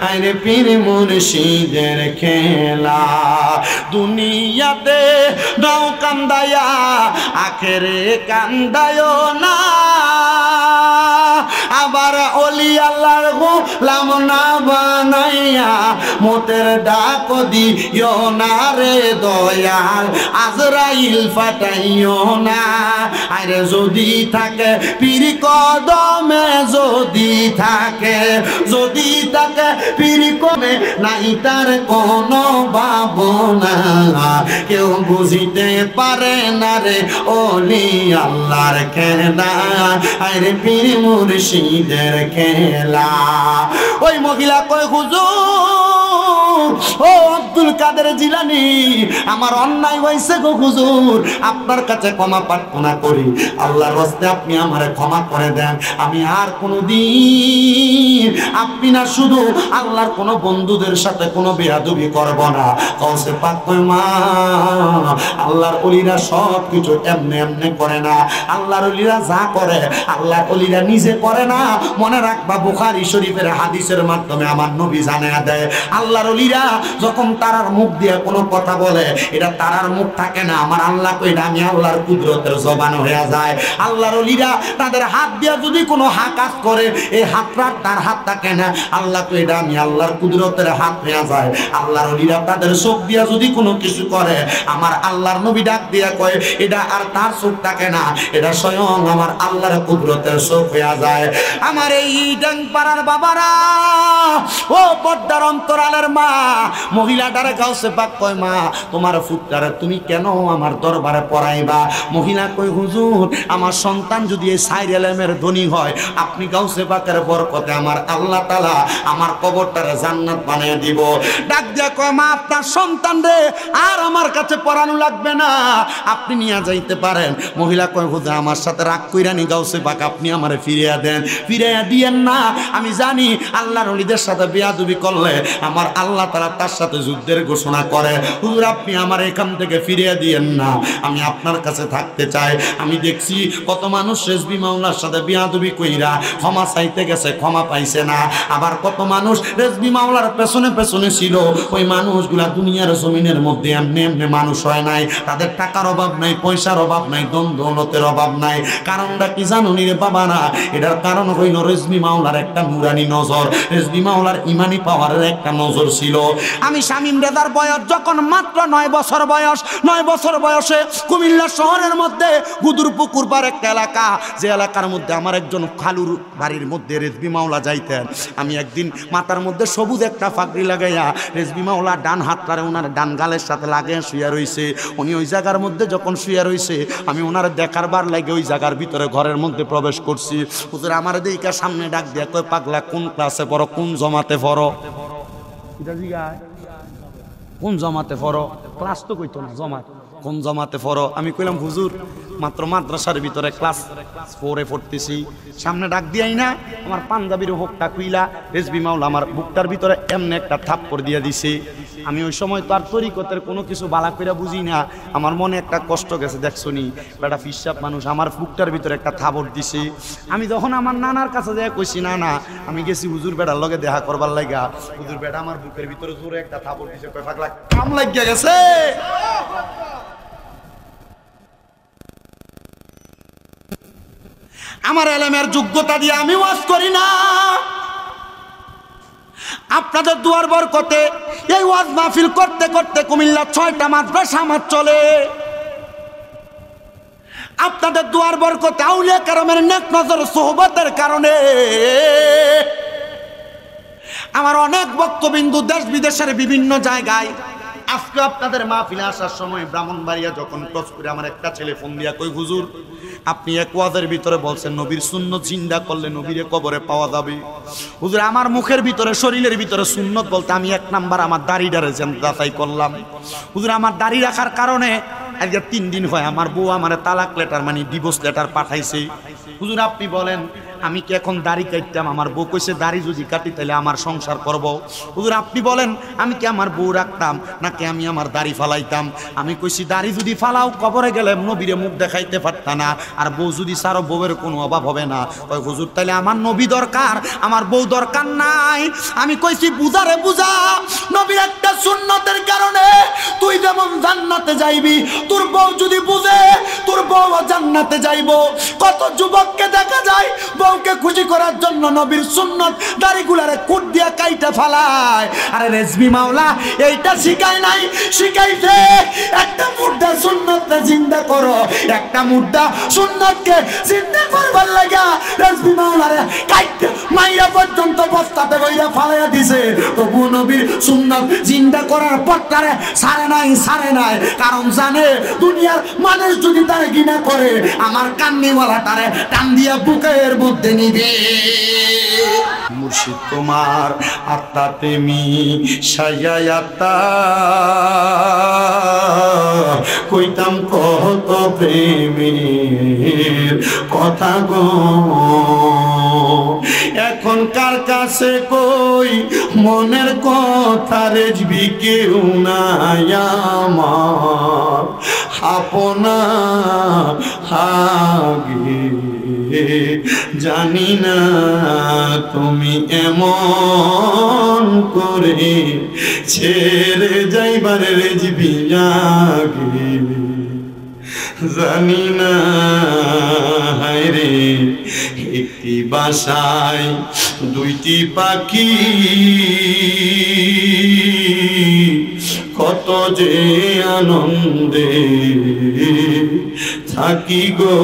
হায়রে পীর মুর্শিদের খেলা। দুনিয়াতে দাও কান্দায়া আখেরে কান্দায়ও না, আবার ওলি আল্লাহর গোলাম না বানাইয়া মোতের ডাক দিও না রে দয়াল, আজরাইল ফাটাইও না। আরে যদি থাকে পীর কদমে, যদি থাকে, যদি থাকে পীর কদমে নাই তার কোনো ভাবনা। কেউ বুঝিতে পারে না রে ওলি আল্লাহর খেলা, আরে পীর মুর্শিদের খেলা। ওই মহিলা কয় হুজুর ও আব্দুল কাদের জিলানী আমার অন্যায় হয়েছে গো হুজুর, আপনার কাছে ক্ষমা প্রার্থনা করি, আল্লাহর রাস্তায় আপনি আমারে ক্ষমা করে দেন। আমি আর কোনোদিন আপনি না শুধু আল্লাহর কোনো বন্ধুদের সাথে কোনো বেয়াদবি করব না। কওসে পাক কয় মা আল্লাহর ওলিরা সব কিছু এমনি এমনি করে না, আল্লাহর ওলিরা যা করে আল্লাহর ওলিরা নিজে করে না। মনে রাখবা বুখারী শরীফের হাদিসের মাধ্যমে আমার নবী জানায়া দেয় আল্লাহর ওলিরা যখন তারার মুখ দিয়ে কোনো কথা বলে এটা তারার মুখ থাকে না, আমার আল্লাহ কইরা আমি আল্লাহর কুদরতের জবান হয়ে যায়। আল্লাহর ওলিরা তাদের হাত দিয়ে যদি কোনো কাজ করে এই হাতটা তার হাত থাকে না, আল্লাহ কইরা আমি আল্লাহর কুদরতের হাত হয়ে যায়। আল্লাহর ওলিরা তাদের চোখ দিয়ে যদি কোনো কিছু করে আমার আল্লাহর নবী ডাক দিয়া কয় এটা আর তার চোখ থাকে না, এটা স্বয়ং আমার আল্লাহর কুদরতের চোখ হয়ে যায়। আমার এই ডাং পাড়ার বাবারা ও পর্দার অন্তরালের মা মহিলাটারে গাউসে পাক কয় মা তোমার ফুটটারে তুমি কেন আমার দরবারে পড়াইবা? মহিলা কই হুজুর আমার সন্তান যদি এই সাইর এলেমের ধনী হয় আপনি গাউসে পাকের বরকতে আমার আল্লাহ তাআলা আমার কবরটারে জান্নাত বানিয়ে দিব। ডাক দিয়া কয় মা আপনার সন্তান রে আর আমার কাছে পড়ানো ভালো লাগবে না, আপনি নিয়ে যাইতে পারেন। মহিলা কয় হুজুর আমার সাথে রাগ কইরা নি গাউসে পাক, আপনি আমারে ফিরিয়ে দেন। ফিরিয়ে দিয়েন না, আমি জানি আল্লাহর ওলিদের সাথে বেয়াদবি করলে আমার আল্লাহ তাআলা তার সাথে যুদ্ধের ঘোষণা করে। হুজুর আপনি আমার এখান থেকে ফিরিয়ে দিয়েন না, আমি আপনার কাছে থাকতে চাই। আমি দেখছি কত মানুষ রেজবি মাওলার সাথে বেয়াদবি কইরা ক্ষমা চাইতে গেছে, ক্ষমা পাইছে না। আবার কত মানুষ রেজবি মাওলার পেছনে পেছনে ছিল, ওই মানুষগুলা দুনিয়ার জমিনের মধ্যে এমনি এমনি মানুষ হয় নাই। তাদের টাকার অভাব নাই, পয়সার অভাব নাই, ধন দৌলতের অভাব নাই। কারণটা কি জানো নি রে বাবা? না, এটার কারণ হইল রেজবি মাওলার একটা নুরানি নজর, রেজবি মাওলার ইমানি পাওয়ারের একটা নজর ছিল। আমি শামীম রেজার বয়স যখন মাত্র 9 বছর বয়স, 9 বছর বয়সে কুমিল্লা শহরের মধ্যে গুদুরপুকুর পার একটা এলাকা, যে এলাকার মধ্যে আমার একজন খালুর বাড়ির মধ্যে রেজবি মাওলা যাইতেন। আমি একদিন মাথার মধ্যে সবুজ একটা ফাগড়ি লাগাইয়া রেজবি মাওলা ডান হাতটারে ওনার ডান গালের সাথে লাগিয়ে শুয়ে রইছে। উনি ওই জায়গার মধ্যে যখন শুয়ে রইছে, আমি ওনার দেখার বার লাগে ওই জায়গার ভিতরে ঘরের মধ্যে প্রবেশ করছি। হুজুর আমার দিকে সামনে ডাক দিয়া কয় পাগলা কোন ক্লাসে পড়ো, কোন জমাতে পড়ো? কোন জমাতে পড়ো? ক্লাস তো কইতো না, জমাত। কোন জমাতে পড়ো? আমি কইলাম হুজুর মাত্র মাদ্রাসার ভিতরে ক্লাস 4-এ পড়তেছি। সামনে ডাক দিয়াই না আমার পাঞ্জাবির হোকটা কুইলা রেজবি মাওলা আমার বুকটার ভিতরে এমনি একটা থাপ্পড় দিয়া দিছে। আমি ওই সময় তো আর তরিকতের কোনো কিছু বালা কইরা বুঝি না, আমার মনে একটা কষ্ট গেছে। দেখছো নি বেটা ফিসাব মানুষ আমার বুকটার ভিতরে একটা থাপড় দিছে। আমি যখন আমার নানার কাছে যাই কইছি, না না আমি গেছি হুজুর বেটার লগে দেখা করবার লাগা, হুজুর বেটা আমার বুকের ভিতরে জোরে একটা থাপড় দিছে। কয় পাগলা কাম লাগিয়া গেছে। আমার এলেমের যোগ্যতা দিয়ে আমি ওয়াজ করি না, আপনাদের দুয়ার বরকতে এই ওয়াজ মাহফিল করতে করতে কুমিল্লা 6টা মাদ্রাসা আমার চলে। আপনাদের দুয়ার বরকতে আউলিয়া কেরামের নেক নজর সোহবতের কারণে আমার অনেক ভক্তবিন্দু দেশ বিদেশের বিভিন্ন জায়গায়। আজকে আপনাদের মাহফিলে আসার সময় ব্রাহ্মণবাড়িয়া যখন ক্রস করে আমার একটা ছেলে ফোন দিয়া কই হুজুর আপনি এক ওয়াজের ভিতরে বলছেন নবীর সুন্নত জিন্দা করলে নবীরে কবরে পাওয়া যাবে। হুজুর আমার মুখের ভিতরে শরীরের ভিতরে সুন্নত বলতে আমি 1 নাম্বার আমার দাড়িটারে যাচাই করলাম। হুজুর আমার দাড়ি রাখার কারণে আজকে 3 দিন হয় আমার বউ আমার তালাক লেটার মানে ডিভোর্স লেটার পাঠাইছে। হুজুর আপনি বলেন আমি কি এখন দাড়ি কাটতাম? আমার বউ কইছে দাড়ি যদি কাটি তাহলে আমার সংসার করব। হুজুর আপনি বলেন আমি কি আমার বউ রাখতাম নাকি আমি আমার দাড়ি ফালাইতাম? আমি কইছি দাড়ি যদি ফালাও কবরে গেলে নবীরে মুখ দেখাইতে পারতা না, আর বউ যদি সারো বউয়ের কোনো অভাব হবে না। কই হুজুর তাহলে আমার নবী দরকার, আমার বউ দরকার নাই। আমি কইছি বুঝারে বুঝা, নবীর একটা সুন্নতের কারণে তুই যেমন জান্নাতে যাইবি, তোর বউ যদি বুঝে তোর বউ জান্নাতে যাইবো। কত যুবককে দেখা যায় বউকে খুশি করার জন্য নবীর সুন্নত দাড়িগুলারে কুট দিয়া কাইটা ফালায়। আরে রেজবি মাওলা এইটা শিখায় নাই, শিখাইছে একটা মুর্দা সুন্নতকে জিন্দা করো, একটা মুর্দা সুন্নতকে জিন্দা করবার লাগা রেজবি মাওলারে কাইটা মাইয়া পর্যন্ত বস্তাতে কইরা ফালাইয়া দিছে। তবু নবীর সুন্নত জিন্দা করার পথটারে ছাড়ে নাই, কারণ জানে দুনিয়ার মানুষ যদি তারে ঘৃণা করে আমার কান্নিওয়ালাটারে টান দিয়া বুকের মধ্যে নিবে। মুর্শিদ তোমার আত্মাতে মিশাইয়াতা কইতাম কত প্রেমের কথা গো, এখন কার কাছে কই মনের কথা রেজবি কেউ নাই আমার আপনা আগে জানি না তুমি এমন করে ছেড়ে যাইবার রেজবি আগে জানি না। হায়রে একটি বাসায় 2টি পাখি কত যে আনন্দে থাকি গো,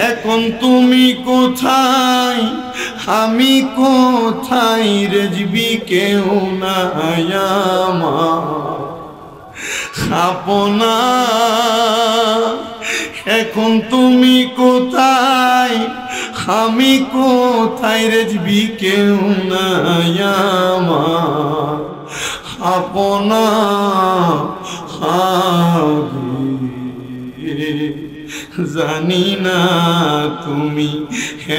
এখন তুমি কোথায় আমি কোথায় রেজবি কেউ নাই আমার আপনা। এখন তুমি কোথায় আমি কোথায় রেজবি কেউ নাই আমার আপনা সোহাগে জানি না তুমি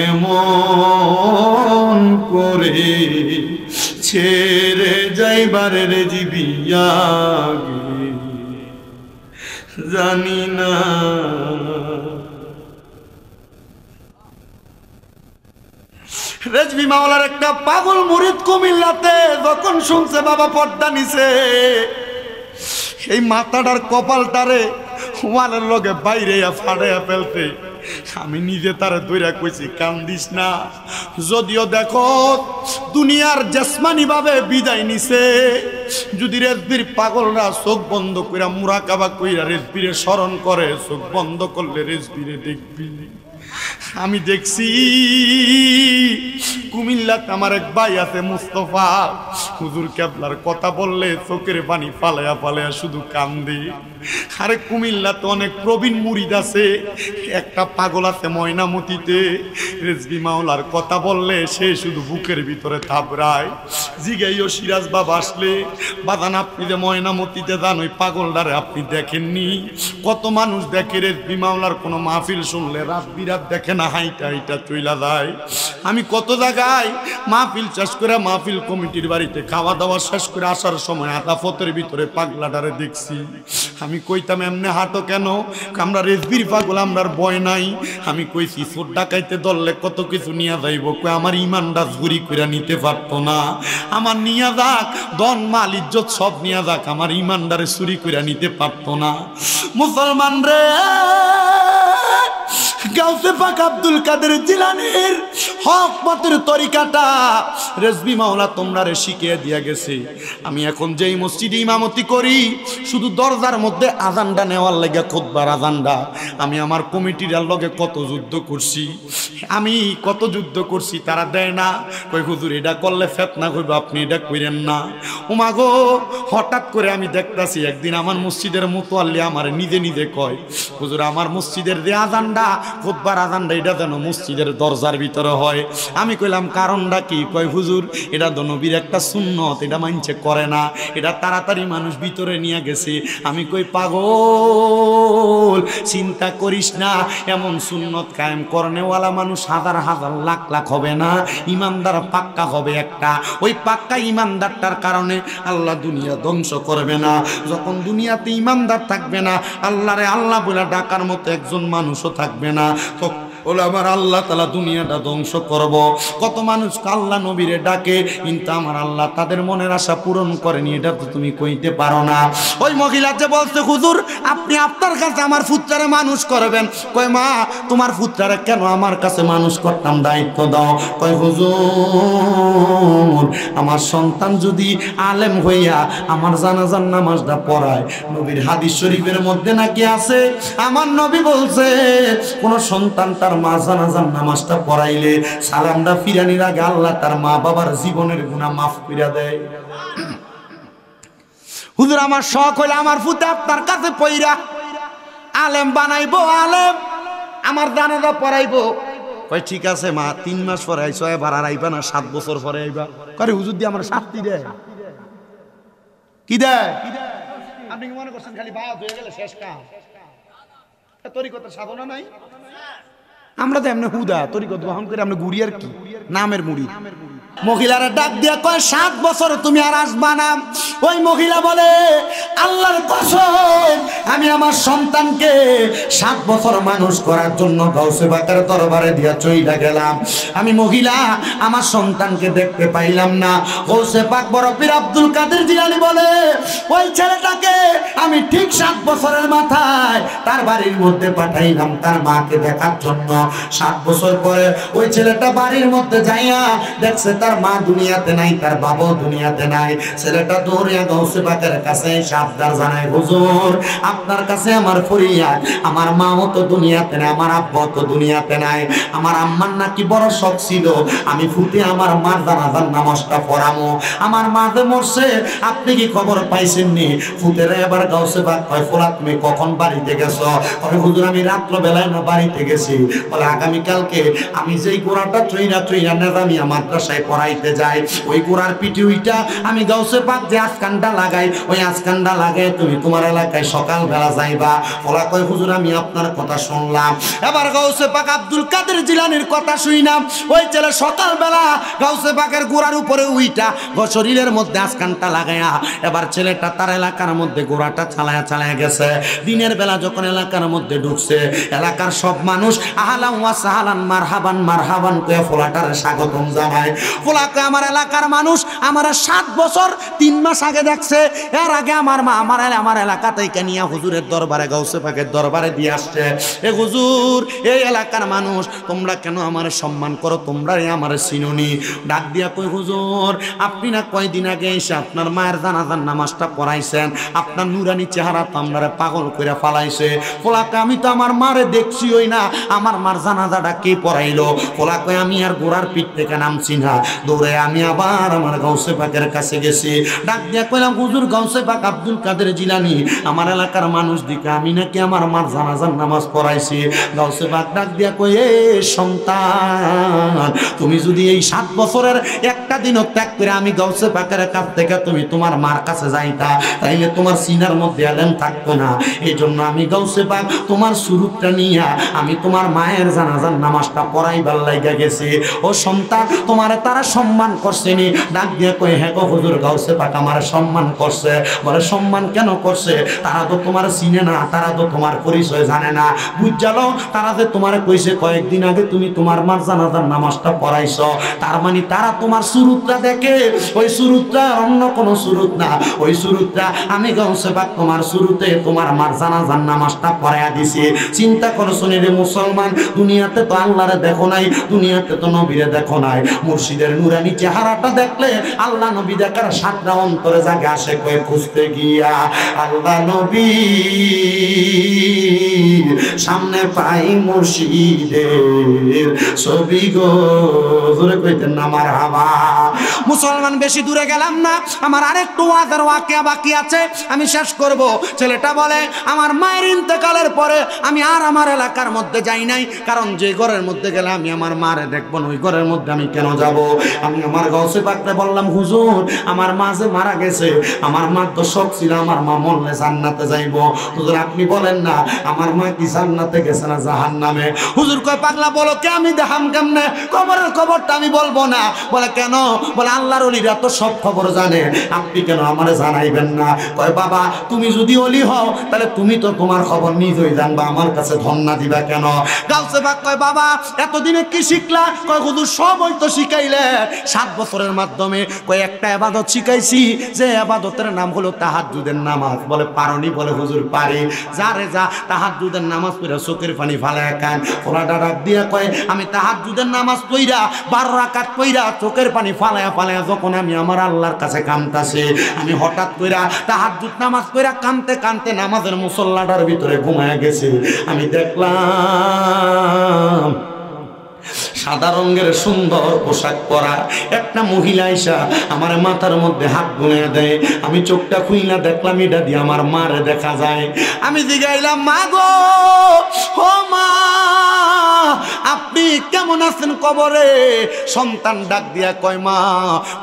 এমন করে ছেড়ে যাইবারে রে জীবিয়াগে জানি না। রেজভি মাওলার একটা পাগল মুরিদ কুমিল্লাতে যখন শুনছে বাবা পর্দা নিছে, এই মাথাটার কপালটারে ওয়ালের লগে বাইরে ফাড়াইয়া ফেলতে আমি নিজে তারে দইরা কইছি কান্দিস না। যদিও দেখো দুনিয়ার জেসমানি ভাবে বিদায় নিছে, যদি রেজবির পাগলরা চোখ বন্ধ কইরা মুরাকাবা কইরা রেজবিরে স্মরণ করে, চোখ বন্ধ করলে রেজবিরে দেখবি। আমি দেখছি কুমিল্লাতে আমার এক ভাই আছে মুস্তফা, হুজুর কেবলার কথা বললে চোখের পানি ফালাইয়া ফালাইয়া শুধু কান্দে। আরে কুমিল্লাতে অনেক প্রবীণ মুরিদ আছে, একটা পাগল আছে ময়নামতিতে, রেজভি মাওলার কথা বললে সে শুধু বুকের ভিতরে থাবড়ায়। জিগাইও সিরাজ বাবা আসলে, বাদান আপনি যে ময়নামতিতে যান ওই পাগলটারে আপনি দেখেননি? কত মানুষ দেখে রেজভি মাওলার কোনো মাহফিল শুনলে রাত বিরাত দেখে না, হাইটা হাইটা চইলা যায়। আমি কত জায়গায় মাহফিল শেষ করে মাহফিল কমিটির বাড়িতে খাওয়া দাওয়া শেষ করে আসার সময় আদাফতের ভিতরে পাগলাটারে দেখছি। আমি কইতাম এমনি হাঁটো কেন? আমরা রেজবির পাগল, আমরার ভয় নাই। আমি কইছি চোর ডাকাইতে ধরলে কত কিছু নিয়ে যাইব, কই আমার ইমানটা চুরি করে নিতে পারতো না। আমার নিয়ে যাক ধন মাল ইজ্জত সব নিয়ে যাক, আমার ইমানদারে চুরি করে নিতে পারতো না। মুসলমান রে, গাউসে পাক আব্দুল কাদের জিলানীর হক মতের তরিকাটা রেজভি মাওলা তোমরারে শিখিয়ে দিয়া গেছে। আমি এখন যেই মসজিদে ইমামতি করি, শুধু দরজার মধ্যে আজানটা নেওয়ার লাগে, খুতবার আজানটা, আমি আমার কমিটির লগে কত যুদ্ধ করছি, আমি কত যুদ্ধ করছি, তারা দেয় না। কই হুজুর এটা করলে ফেতনা হইব, আপনি এটা কইরেন না। ওমা গো, হঠাৎ করে আমি দেখতাছি একদিন আমার মসজিদের মুতোয়াল্লি আমার নিজে নিজে কয়, হুজুর আমার মসজিদের যে আজানটা খুতবার আজানটা এটা যেন মসজিদের দরজার ভিতরে হয়। আমি কইলাম কারণটা কি? কয় হুজুর এটা তো নবীর একটা সুন্নত, এটা মানছে করে না, এটা তাড়াতাড়ি মানুষ ভিতরে নিয়ে গেছে। আমি কই পাগল, চিন্তা করিস না, এমন সুন্নত কায়েম করনেওয়ালা মানুষ হাজার হাজার লাখ লাখ হবে না, ইমানদার পাক্কা হবে একটা। ওই পাক্কা ইমানদারটার কারণে আল্লাহ দুনিয়া ধ্বংস করবে না। যখন দুনিয়াতে ইমানদার থাকবে না, আল্লাহরে আল্লাহ বলে ডাকার মতো একজন মানুষও থাকবে না, বলে আমার আল্লাহ তাআলা দুনিয়াটা ধ্বংস করব। কত মানুষ আল্লাহ নবীরে ডাকে, কিন্তু আমার আল্লাহ তাদের মনের আশা পূরণ করেনি, এটা তো তুমি কইতে পারো না। ওই মহিলা যে বলছে হুজুর আপনি আপনার কাছে আমার পুত্রারে মানুষ করবেন, কয় মা তোমার পুত্রারে কেন আমার কাছে মানুষ করতাম, দায়িত্ব দাও। কয় হুজুর আমার সন্তান যদি আলেম হইয়া আমার জানাজার নামাজটা পড়ায়, নবীর হাদিস শরীফের মধ্যে নাকি আছে, আমার নবী বলছে কোন সন্তান তার মা জানাজার নামাজটা পড়াইলে সালামটা ফিরানির আগে আল্লাহ তার মা বাবার জীবনের গুনাহ মাফ কইরা দেয়। হুজুর আমার শখ হইলে আমার পুতে আপনার কাছে পইরা আলেম বানাইবো, আলেম আমার জানাজা পড়াইবো। কয় ঠিক আছে মা, 3 মাস পরে আইসো, এবার আর আইবা না, 7 বছর পরে আইবা। করে হুজুর দিয়ে আমার শাস্তি দেয়, কি দেয়? আপনি কি মনে করছেন খালি বায়াত হয়ে গেলে শেষ কাম? তরিকতের সাধনা নাই। আমরা তো এমনি হুদা তরিকত গ্রহণ করে আমরা ঘুরি আর কি, নামের মুড়ি। মহিলারা ডাক দিয়া কয় 7 বছর তুমি আর আসবা না। ওই মহিলা বলে আল্লাহর কসম আমি আমার সন্তানকে 7 বছর মানুষ করার জন্য গাউসে পাকের দরবারে দিয়া চইলা গেলাম। আমি মহিলা আমার সন্তানকে দেখতে পাইলাম না। গাউসে পাক বড় পীর আব্দুল কাদের জিলানী বলে ওই ছেলেটাকে আমি ঠিক 7 বছরের মাথায় তার বাড়ির মধ্যে পাঠাইলাম তার মাকে দেখার জন্য। 7 বছর পরে ওই ছেলেটা বাড়ির মধ্যে যাইয়া দেখছে তার মা দুনিয়াতে নাই, তার বাবাও দুনিয়াতে নাই। ছেলেটা দৌড়িয়া গাউসে পাকের কাছে সাবধান জানায় হুজুর আপনি আপনার কাছে আমার ফরিয়াদ, আমার মাও তো দুনিয়াতে নাই, আমার আব্বা তো দুনিয়াতে নাই, আমার আম্মার নাকি বড় শখ ছিল আমি ফুটে আমার মার জানাজার নামাজটা পড়ামো, আমার মা যে মরছে আপনি কি খবর পাইছেন নি? ফুটেরা এবার গাউসে পাক কয় ফোলা তুমি কখন বাড়িতে গেছো? বলে হুজুর আমি রাত্র বেলায় না বাড়িতে গেছি। বলে আগামীকালকে আমি যেই গোড়াটা ট্রেইনা নেজামিয়া মাদ্রাসায় পড়াইতে যাই, ওই গোড়ার পিঠে উইটা আমি গাউসে পাক যে আজকানটা লাগাই, ওই আজকানটা লাগাই তুমি তোমার এলাকায় সকাল বেলা যাইবা। ফোলা কয় হুজুর আমি আপনার কথা শুনলাম। এবার গাউসে পাক আব্দুল কাদের জিলানীর কথা শুইনাম, ওই ছেলে সকাল বেলা গাউসে পাকের গোড়ার উপরে উইটা শরীরের মধ্যে আজকানটা লাগাইয়া এবার ছেলেটা তার এলাকার মধ্যে গোড়াটা চালায়া গেছে। দিনের বেলা যখন এলাকার মধ্যে ঢুকছে, এলাকার সব মানুষ আহলান ওয়া সাহলান মারহাবান কয়ে ফোলাটারে স্বাগতম জানায়। ফোলাকে আমার এলাকার মানুষ আমার 7 বছর 3 মাস আগে দেখছে। এর আগে আমার মা আমার এলাকা থেকে নিয়ে হুজুরের দরবারে গাউসে পাকের দরবারে দিয়ে আসছে, এ হুজুর এই এলাকার মানুষ তোমরা কেন আমার সম্মান করো, তোমরা আমার চিনুনি? ডাক দিয়া কই হুজুর আপনি না কয়দিন আগে এসে আপনার মায়ের জানাজার নামাজটা পড়াইছেন, আপনার নুরানি চেহারা তো আপনারে পাগল করে ফালাইছে। ফোলাকে আমি তো আমার মারে দেখছি, ওই না আমার মার জানাজাটা কে পড়াইলো? ফোলাকে আমি আর গোড়ার পিঠ থেকে নামছি না, দৌড়ে আমি আবার আমার গাউসে পাকের কাছে গেছি। ডাক দিয়া কইলাম হুজুর গাউসে পাক আব্দুল কাদের জিলানী আমার এলাকার মানুষ দিকে আমি নাকি আমার মার জানাজার নামাজ পড়াইছি। গাউসে পাক ডাক দিয়া কই এ সন্তান, তুমি যদি এই 7 বছরের একটা দিনও ত্যাগ করে আমি গাউসে পাকের কাছ থেকে তুমি তোমার মার কাছে যাইতা, তাইলে তোমার সিনার মধ্যে আলেম থাকতো না। এই জন্য আমি গাউসে পাক তোমার সুরুতটা নিয়া আমি তোমার মায়ের জানাজার নামাজটা পড়াইবার লাইগা গেছি। ও সন্তান তোমার তারা সম্মান করছে নি? ডাক দিয়ে কই হ্যাঁ গো হুজুর গাউসে পাক আমার সম্মান করছে। বলে সম্মান কেন করছে? তারা তো তোমার চিনে না, তারা তো তোমার পরিচয় জানে না, বুঝালো তারা যে তোমার কইছে কয়েকদিন আগে তুমি তোমার মার জানাজার নামাজটা পড়াইছো, তার মানে তারা তোমার সুরুতটা দেখে, ওই সুরুতটা অন্য কোনো সুরুত না, ওই সুরুতটা আমি গাউসে পাক তোমার সুরুতে তোমার মার জানাজার নামাজটা পড়াইয়া দিছি। চিন্তা করো শুনে রে মুসলমান, দুনিয়াতে তো আল্লাহরে দেখো নাই, দুনিয়াতে তো নবীরে দেখো নাই, মুর্শিদের নুরানি চেহারাটা দেখলে আল্লাহ নবী দেখার সাতটা অন্তরে জাগে আসে কয়ে খুঁজতে গিয়া আল্লাহ নবী সামনে পাই মুর্শিদের ছবি গো, জোরে কইতেন না মারহাবা। মুসলমান বেশি দূরে গেলাম না, আমার আরেকটু ওয়াজের ওয়াকিয়া বাকি আছে, আমি শেষ করব। ছেলেটা বলে আমার মায়ের ইন্তেকালের পরে আমি আর আমার এলাকার মধ্যে যাই নাই, কারণ যে ঘরের মধ্যে গেলে আমি আমার মারে দেখবো না, ওই ঘরের মধ্যে আমি কেন যাব? আমি আমার গাউসে পাকরে বললাম হুজুর আমার মা যে মারা গেছে, আমার মার তো শখ ছিল আমার মা মরলে জান্নাতে যাইব, হুজুর আপনি বলেন না আমার মা কি জান্নাতে গেছে না জাহান্নামে? হুজুর কয় পাগলা বলো কে আমি দেখাম কেমনে? কবরের খবরটা আমি বলবো না। বলে কেন? বলে আল্লাহর ওলিরা তো সব খবর জানে, আপনি কেন আমারে জানাইবেন না? কয় বাবা তুমি যদি ওলি হও তাহলে তুমি তো তোমার খবর নিজেই জানবা, আমার কাছে ধন্না দিবা কেন? গাউসে পাক কয় বাবা এতদিনে কি শিখলা? কয় হুজুর সবই তো শিখাইলে 7 বছরের মাধ্যমে। কয় একটা ইবাদত শিখাইছি, যে ইবাদতের নাম হলো তাহাজ্জুদের নামাজ। বলে পারনি? বলে হুজুর পারি। যারে যা তাহাজ্জুদের নামাজ পড়া চোখের পানি ফালায় কান। ওনাটা ডাক দিয়া কয় আমি তাহাজ্জুদের নামাজ পড়া 12 রাকাত পড়া চোখের পানি ফালায়া যখন আমি আমার আল্লাহর কাছে কাঁদতাছি, আমি হঠাৎ কইরা তাহাজ্জুদ নামাজ পড়া কাঁদতে নামাজের মুসল্লাটার ভিতরে ঘুমায়া গেছি। আমি দেখলাম সাদা রঙের সুন্দর পোশাক পরা একটা মহিলা আইসা আমার মাথার মধ্যে হাত বুলিয়ে দেয়। আমি চোখটা খুইলা দেখলাম এটা দিয়ে আমার মারে দেখা যায়। আমি জিগাইলাম মা গো, ও মা আপনি কেমন আছেন কবরে? সন্তান ডাক দিয়া কয় মা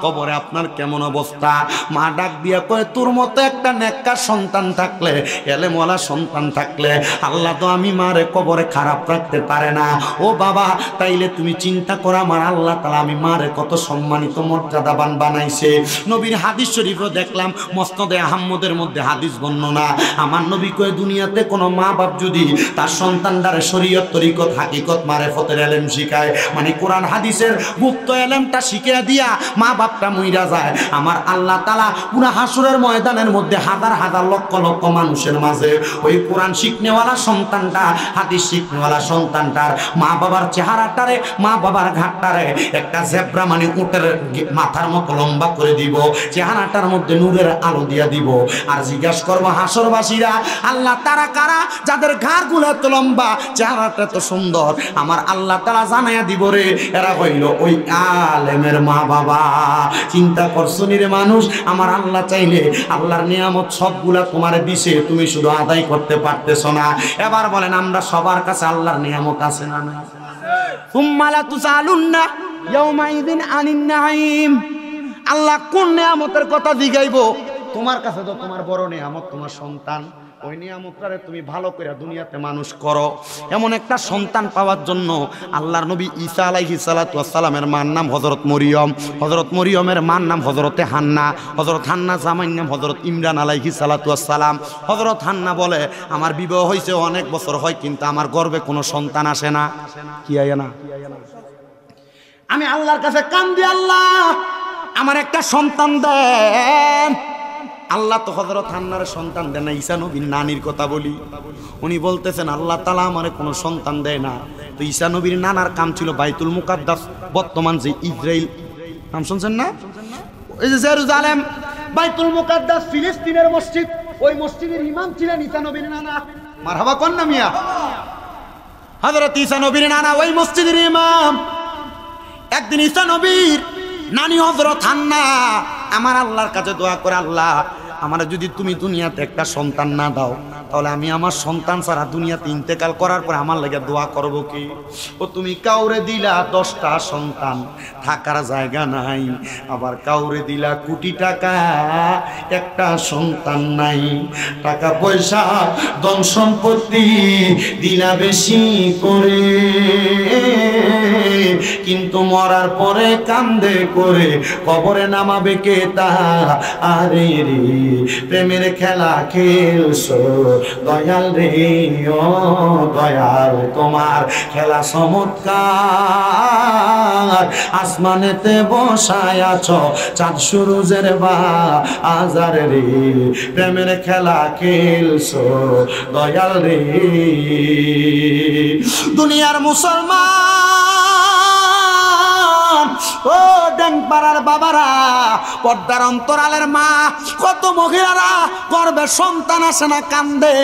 কবরে আপনার কেমন অবস্থা? মা ডাক দিয়া কয় তোর মতো একটা নেককার সন্তান থাকলে, এলেমওয়ালা সন্তান থাকলে আল্লাহ তো আমি মারে কবরে খারাপ রাখতে পারে না। ও বাবা তাইলে তুমি চিন্তা করো আমার আল্লাহ তাআলা আমি মারে কত সম্মানিত মর্যাদাবান বানাইছে। নবীর হাদিস শরীফও দেখলাম মুসনাদে আহমদের মধ্যে হাদিস বর্ণনা, আমার নবী কয় দুনিয়াতে কোনো মা বাপ যদি তার সন্তানটারে শরীয়ত তরিকত হাকিকত মারে মারিফতের ইলম শিখায়, মানে কোরআন হাদিসের গুপ্ত ইলমটা শিখিয়ে দিয়া মা বাপটা মইরা যায়। আমার আল্লাহ তাআলা পুরা হাসরের ময়দানের মধ্যে হাজার হাজার লক্ষ লক্ষ মানুষের মাঝে ওই কোরআন শিখনেওয়ালা সন্তানটা, হাদিস শিখনেওয়ালা সন্তানটার মা বাবার চেহারাটারে, মা বাবার ঘাটটারে একটা জেব্রা মানে উটের মাথার মতো লম্বা করে দিব, চেহারাটার মধ্যে নূরের আলো দিয়া দিব। আর জিজ্ঞাসা করবো হাসরবাসীরা, আল্লাহ তারা কারা যাদের ঘাড়গুলো এত লম্বা, চেহারাটা এত সুন্দর? আমার আল্লাহ তাআলা জানাইয়া দিব রে, এরা হইল ওই আলেমের মা বাবা। চিন্তা করছো নি রে মানুষ, আমার আল্লাহ চাইলে আল্লাহর নিয়ামত সবগুলা তোমার দিছে, তুমি শুধু আদায় করতে পারতেছো না। এবার বলেন আমরা সবার কাছে আল্লাহর নিয়ামত আছে না? সুম্মা লা তুসালুন্না ইয়াউমাইযিন আনিন নাঈম। আল্লাহ কোন নিয়ামতের কথা জিগাইবো? তোমার কাছে তো তোমার বড় নিয়ামত তোমার সন্তান। ওই নিয়ামতটারে তুমি ভালো করে দুনিয়াতে মানুষ করো। এমন একটা সন্তান পাওয়ার জন্য আল্লাহর নবী ঈসা আলাইহিস সালাতু ওয়াস সালামের মার নাম হযরত মরিয়ম, হযরত মরিয়মের মার নাম হযরতে হান্না, হযরত হান্না জামাইর নাম হযরত ইমরান আলাইহিস সালাতু ওয়াস সালাম। হযরত হান্না বলে আমার বিবাহ হয়েছে অনেক বছর হয়, কিন্তু আমার গর্ভে কোনো সন্তান আসে না। কি আয় না? আমি আল্লাহর কাছে কান্দি, আল্লাহ আমার একটা সন্তান দেন। আল্লাহ তো হযরত হান্নার সন্তান দেন না। ঈসা নবীর নানির কথা বলি, উনি বলতেছেন আল্লাহ তাআলা আমারে কোনো সন্তান দেয় না। তো ঈসা নবীর নানার কাম ছিল বাইতুল মুকাদ্দাস, বর্তমান যে ইসরাইল, নাম শুনছেন না? ওই যে জেরুজালেম, বাইতুল মুকাদ্দাস ফিলিস্তিনের মসজিদ, ওই মসজিদের ইমাম ছিলেন ঈসা নবীর নানা। মারহাবা কোন না মিয়া? হযরত ঈসা নবীর নানা ওই মসজিদের ইমাম। একদিন ঈসা নবীর নানি হযরত হান্না আমার আল্লাহর কাছে দোয়া করে, আল্লাহ আমার যদি তুমি দুনিয়াতে একটা সন্তান না দাও, তাহলে আমি আমার সন্তান ছাড়া দুনিয়াতে ইন্তেকাল করার পর আমার লাগে দোয়া করবো কি? ও তুমি কাউরে দিলা 10টা সন্তান, থাকার জায়গা নাই, আবার কাউরে দিলা কোটি টাকা, একটা সন্তান নাই। টাকা পয়সা ধন সম্পত্তি দিলা বেশি করে, কিন্তু মরার পরে কান্দে করে কবরে নামাবে কে তা? আরে রে প্রেমের খেলা খেলছো দয়াল রে, ও দয়াল তোমার খেলা চমৎকার। আসমানেতে বসায় আছো চাঁদ সূরজের বাজার রে, প্রেমের খেলা খেলছো দয়াল রে। দুনিয়ার মুসলমান, ও ড্যাংপাড়ার বাবারা, পর্দার অন্তরালের মা, কত মহিলারা গর্ভে সন্তান আসে না কান্দে।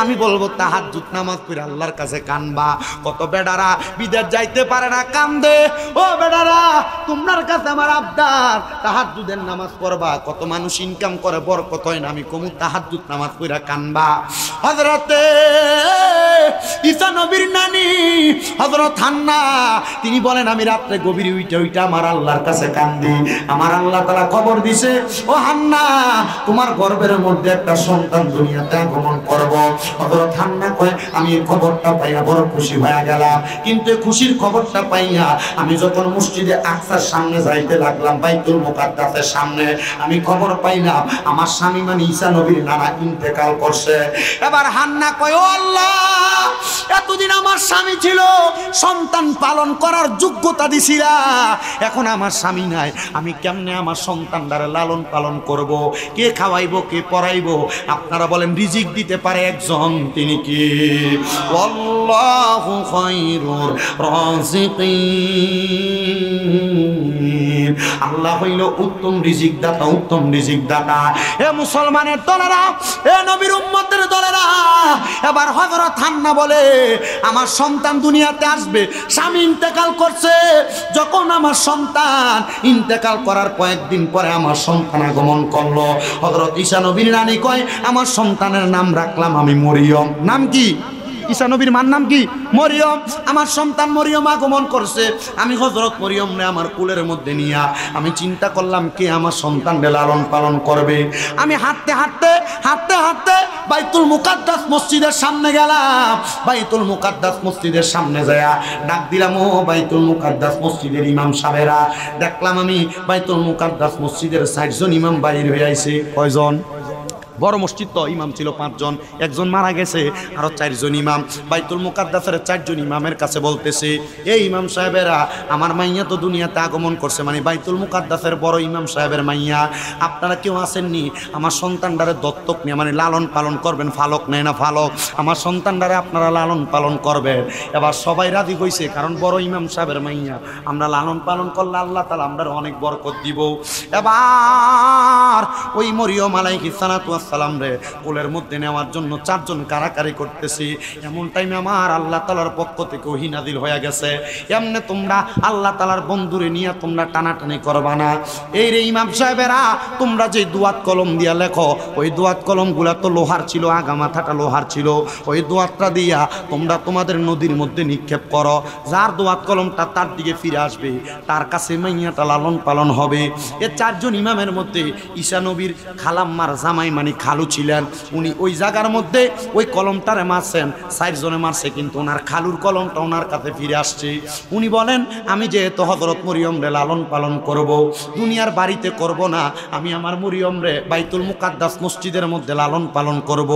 আমি বলবো তাহাজ্জুদ নামাজ পড়ে আল্লাহর কাছে কানবা। কত বেডারা বিদেশ যাইতে পারে না কান্দে। ও বেডারা, তোমার কাছে আমার আবদার, তাহাজ্জুদের নামাজ পড়বা। কত মানুষ ইনকাম করে বরকত হয় না, আমি কমু তাহাজ্জুদ নামাজ পড়ে কানবা। হযরতে ঈসা নবীর নানি হযরত হান্না তিনি বলেন আমি রাত্রে গভীরে উইটা আমার আল্লাহর কাছে কান্দি। আমার আল্লাহ তাআলা খবর দিছে, ও হান্না তোমার গর্ভের মধ্যে একটা সন্তান দুনিয়াতে আগমন করব। হযরত হান্না কয় আমি এই খবরটা পাইয়া বড় খুশি হয়ে গেলাম, কিন্তু খুশির খবরটা পাইয়া আমি যখন মসজিদে আকসার সামনে যাইতে লাগলাম, বাইতুল মুকাদ্দাসের সামনে, আমি খবর পাইলাম আমার স্বামী মানে ঈসা নবীর নানা ইন্তেকাল করছে। এবার হান্না কয় ও আল্লাহ, এতদিন আমার স্বামী ছিল, সন্তান পালন করার যোগ্যতা দিছিলা, এখন আমার স্বামী নাই, আমি কেমনে আমার সন্তানটারে লালন পালন করব? কে খাওয়াইবো, কে পড়াইবো? আপনারা বলেন রিজিক দিতে পারে একজন, তিনি কি? আল্লাহু খায়রুর রাযিকিন। আল্লাহ হইল উত্তম রিজিক দাতা, উত্তম রিজিক দাতা। এ মুসলমানের দলেরা, এ নবীর উম্মতের দলেরা, এবার হযরত হান্না বলে আমার সন্তান দুনিয়াতে আসবে, স্বামী ইন্তেকাল করছে। যখন আমার সন্তান ইন্তেকাল করার কয়েকদিন পরে আমার সন্তান আগমন করলো। হযরত ঈসা নবীর রানী কয় আমার সন্তানের নাম রাখলাম আমি মরিয়ম। নাম কি? ঈসা নবীর মার নাম কি? মরিয়ম। আমার সন্তান মরিয়ম আগমন করছে। আমি হযরত মরিয়মরে আমার কুলের মধ্যে নিয়া আমি চিন্তা করলাম কে আমার সন্তানকে লালন পালন করবে। আমি হাঁটতে হাঁটতে হাঁটতে হাঁটতে বাইতুল মুকাদ্দাস মসজিদের সামনে গেলাম। বাইতুল মুকাদ্দাস মসজিদের সামনে যায়া ডাক দিলাম, ও বাইতুল মুকাদ্দাস মসজিদের ইমাম সাহেবেরা। দেখলাম আমি বাইতুল মুকাদ্দাস মসজিদের 60 জন ইমাম বাইর হয়ে আইছে। কয়জন? বড় মসজিদ তো, ইমাম ছিল 5 জন, একজন মারা গেছে, আরো 4 জন ইমাম। বাইতুল মুকাদ্দাসের 4 জন ইমামের কাছে বলতেছে, এই ইমাম সাহেবেরা, আমার মাইয়া তো দুনিয়াতে আগমন করছে, মানে বাইতুল মুকাদ্দাসের বড় ইমাম সাহেবের মাইয়া, আপনারা কেউ আসেননি আমার সন্তানটারে দত্তক নিয়ে মানে লালন পালন করবেন, ফালক নেয় না ফালক, আমার সন্তানটারে আপনারা লালন পালন করবেন। এবার সবাই রাজি হয়েছে, কারণ বড় ইমাম সাহেবের মাইয়া, আমরা লালন পালন করলে আল্লাহ তাআলা আমরা অনেক বরকত দিব। এবার ওই মরিয়ম আলাইহিস সালাতু ওয়াস সালাম রে কোলের মধ্যে নেওয়ার জন্য 4 জন কারাকারি করতেছি। এমন টাইমে আমার আল্লাহ তাআলার পক্ষ থেকে ওহী নাযিল হয়ে গেছে, এমনে তোমরা আল্লাহ তাআলার বন্ধুরে নিয়ে তোমরা টানাটানি করবা না। এই রে ইমাম সাহেবেরা, তোমরা যে দুয়াত কলম দিয়া লেখো, ওই দুয়াত কলমগুলা তো লোহার ছিল, আগা মাথাটা লোহার ছিল, ওই দুয়াতটা দিয়া তোমরা তোমাদের নদীর মধ্যে নিক্ষেপ করো। যার দুয়াত কলমটা তার দিকে ফিরে আসবে, তার কাছে মাইয়াটা লালন পালন হবে। এ 4 জন ইমামের মধ্যে ঈসা নবীর খালাম্মার জামাই মানে খালু ছিলেন, উনি ওই জায়গার মধ্যে ওই কলমটারে মারছেন, 4 জনে মারছে, কিন্তু ওনার খালুর কলমটা ওনার কাছে ফিরে আসছে। উনি বলেন, আমি যেহেতু হযরত মরিয়ম রে লালন পালন করব, দুনিয়ার বাড়িতে করব না, আমি আমার মরিয়ম রে বাইতুল মুকাদ্দাস মসজিদের মধ্যে লালন পালন করব।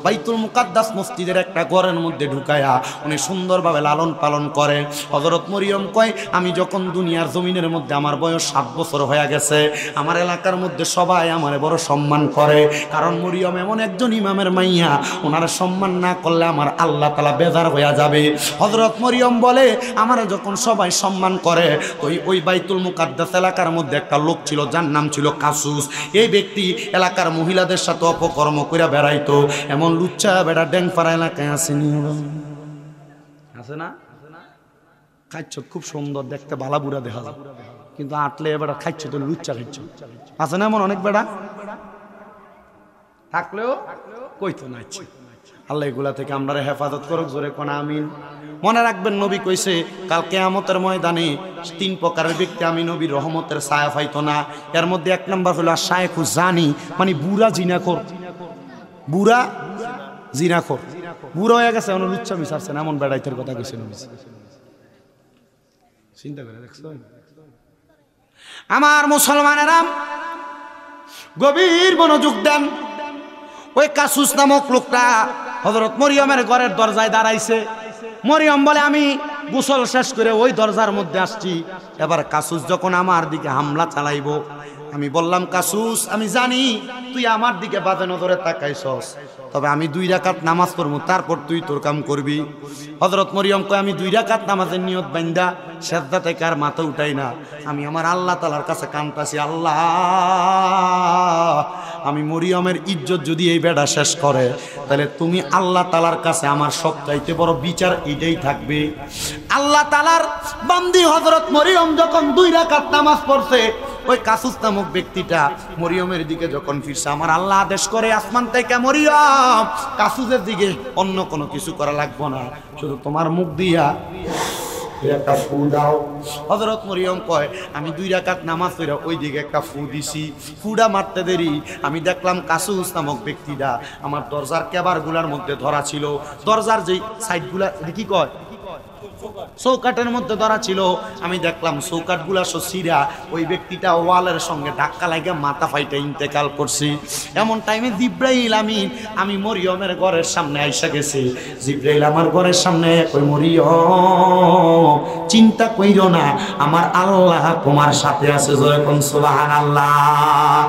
বাইতুল মুকাদ্দাস মসজিদের একটা ঘরের মধ্যে ঢুকায়া উনি সুন্দরভাবে লালন পালন করে। হযরত মরিয়ম কয়, আমি যখন দুনিয়ার জমিনের মধ্যে আমার বয়স 7 বছর হয়ে গেছে, আমার এলাকার মধ্যে সবাই আমারে বড় সম্মান করে, কারণ মরিয়ম এমন একজন ইমামের মাইয়া, ওনার সম্মান না করলে আমার আল্লাহ তাআলা বেজার হয়ে যাবে। হযরত মরিয়ম বলে, আমারে যখন সবাই সম্মান করে, তো ওই বাইতুল মুকাদ্দাস এলাকার মধ্যে একটা লোক ছিল, যার নাম ছিল কাসুস। এই ব্যক্তি এলাকার মহিলাদের সাথে অপকর্ম করে বেড়াইতো। এমন লুচ্চা বেড়া ড্যাংপাড়া এলাকায় আসেনি, আছে না? খাইছ খুব সুন্দর দেখতে, বালা বুড়া দেখা যায়, কিন্তু আটলে বেড়া খাইছ তো লুচ্চা খাইছ, আছে না এমন অনেক বেড়া? থাকলেও কইতো না। আল্লাহ এগুলা থেকে আমরা হেফাজত করুক, জোরে কোন আমিন। মনে রাখবেন, নবী কইছে কাল কিয়ামতের ময়দানে 3 প্রকারের ব্যক্তি আমি নবীর রহমতের ছায়া পাইতো না। এর মধ্যে 1 নাম্বার হলো শায়েখু জানি, মানে বুড়া জিনাখোর, বুড়া জিনাখোর, বুড়া হয়ে গেছে, এমন লুচ্চা মিশাচ্ছে না, এমন বেড়াইতের কথা কইছে নবী। চিন্তা করে দেখছো? আমার মুসলমানেরা গভীর মনোযোগ দেন। ওই কাসুস নামক লোকটা হযরত মরিয়মের ঘরের দরজায় দাঁড়াইছে। মরিয়ম বলে, আমি গোসল শেষ করে ওই দরজার মধ্যে আসছি। এবার কাসুস যখন আমার দিকে হামলা চালাইবো, আমি বললাম, কাসুস, আমি জানি তুই আমার দিকে বাজে নজরে তাকাইছস, তবে আমি 2 রাকাত নামাজ পড়বো, তারপর তুই তোর কাম করবি। হযরত মরিয়ম কয়, আমি 2 রাকাত নামাজের নিয়ত বান্দা সেজদা থেকে আর মাথা উঠাই না, আমি আমার আল্লাহ তাআলার কাছে কাঁদতাছি, আল্লাহ, আমি মরিয়মের ইজ্জত যদি এই বেড়া শেষ করে, তাহলে তুমি আল্লাহ তাআলার কাছে আমার সবচাইতে বড় বিচার এটাই থাকবে। আল্লাহ তাআলার বান্দি হযরত মরিয়ম যখন 2 রাকাত নামাজ পড়ছে, ওই কাসুস নামক ব্যক্তিটা মরিয়মের দিকে যখন ফিরছে, আমার আল্লাহ আদেশ করে আসমান থেকে, মরিয়ম, কাসুসের দিকে অন্য কোনো কিছু করা লাগবে না, শুধু তোমার মুখ দিয়া একটা ফু দাও। হযরত মরিয়ম কয়, আমি 2 রাকাত নামাজ পড়ে ওই দিকে একটা ফু দিছি, ফুটা মারতে দেরি আমি দেখলাম কাসুস নামক ব্যক্তিটা আমার দরজার কেবারগুলার মধ্যে ধরা ছিল, দরজার যেই সাইডগুলা কি কয় চৌকাটের মধ্যে ধরা ছিল, আমি দেখলাম চৌকাটগুলা সিরা, ওই ব্যক্তিটা ওয়ালের সঙ্গে ধাক্কা লাগিয়ে মাথা ফাইটা ইন্তেকাল করছি। এমন টাইমে জিব্রাইল আমিন আমি মরিয়মের ঘরের সামনে আইসা গেছে। জিব্রাইল আমার ঘরের সামনে কই, মরিয়ম, চিন্তা কইরো না, আমার আল্লাহ তোমার সাথে আছে, জয় কোন সুবহানাল্লাহ।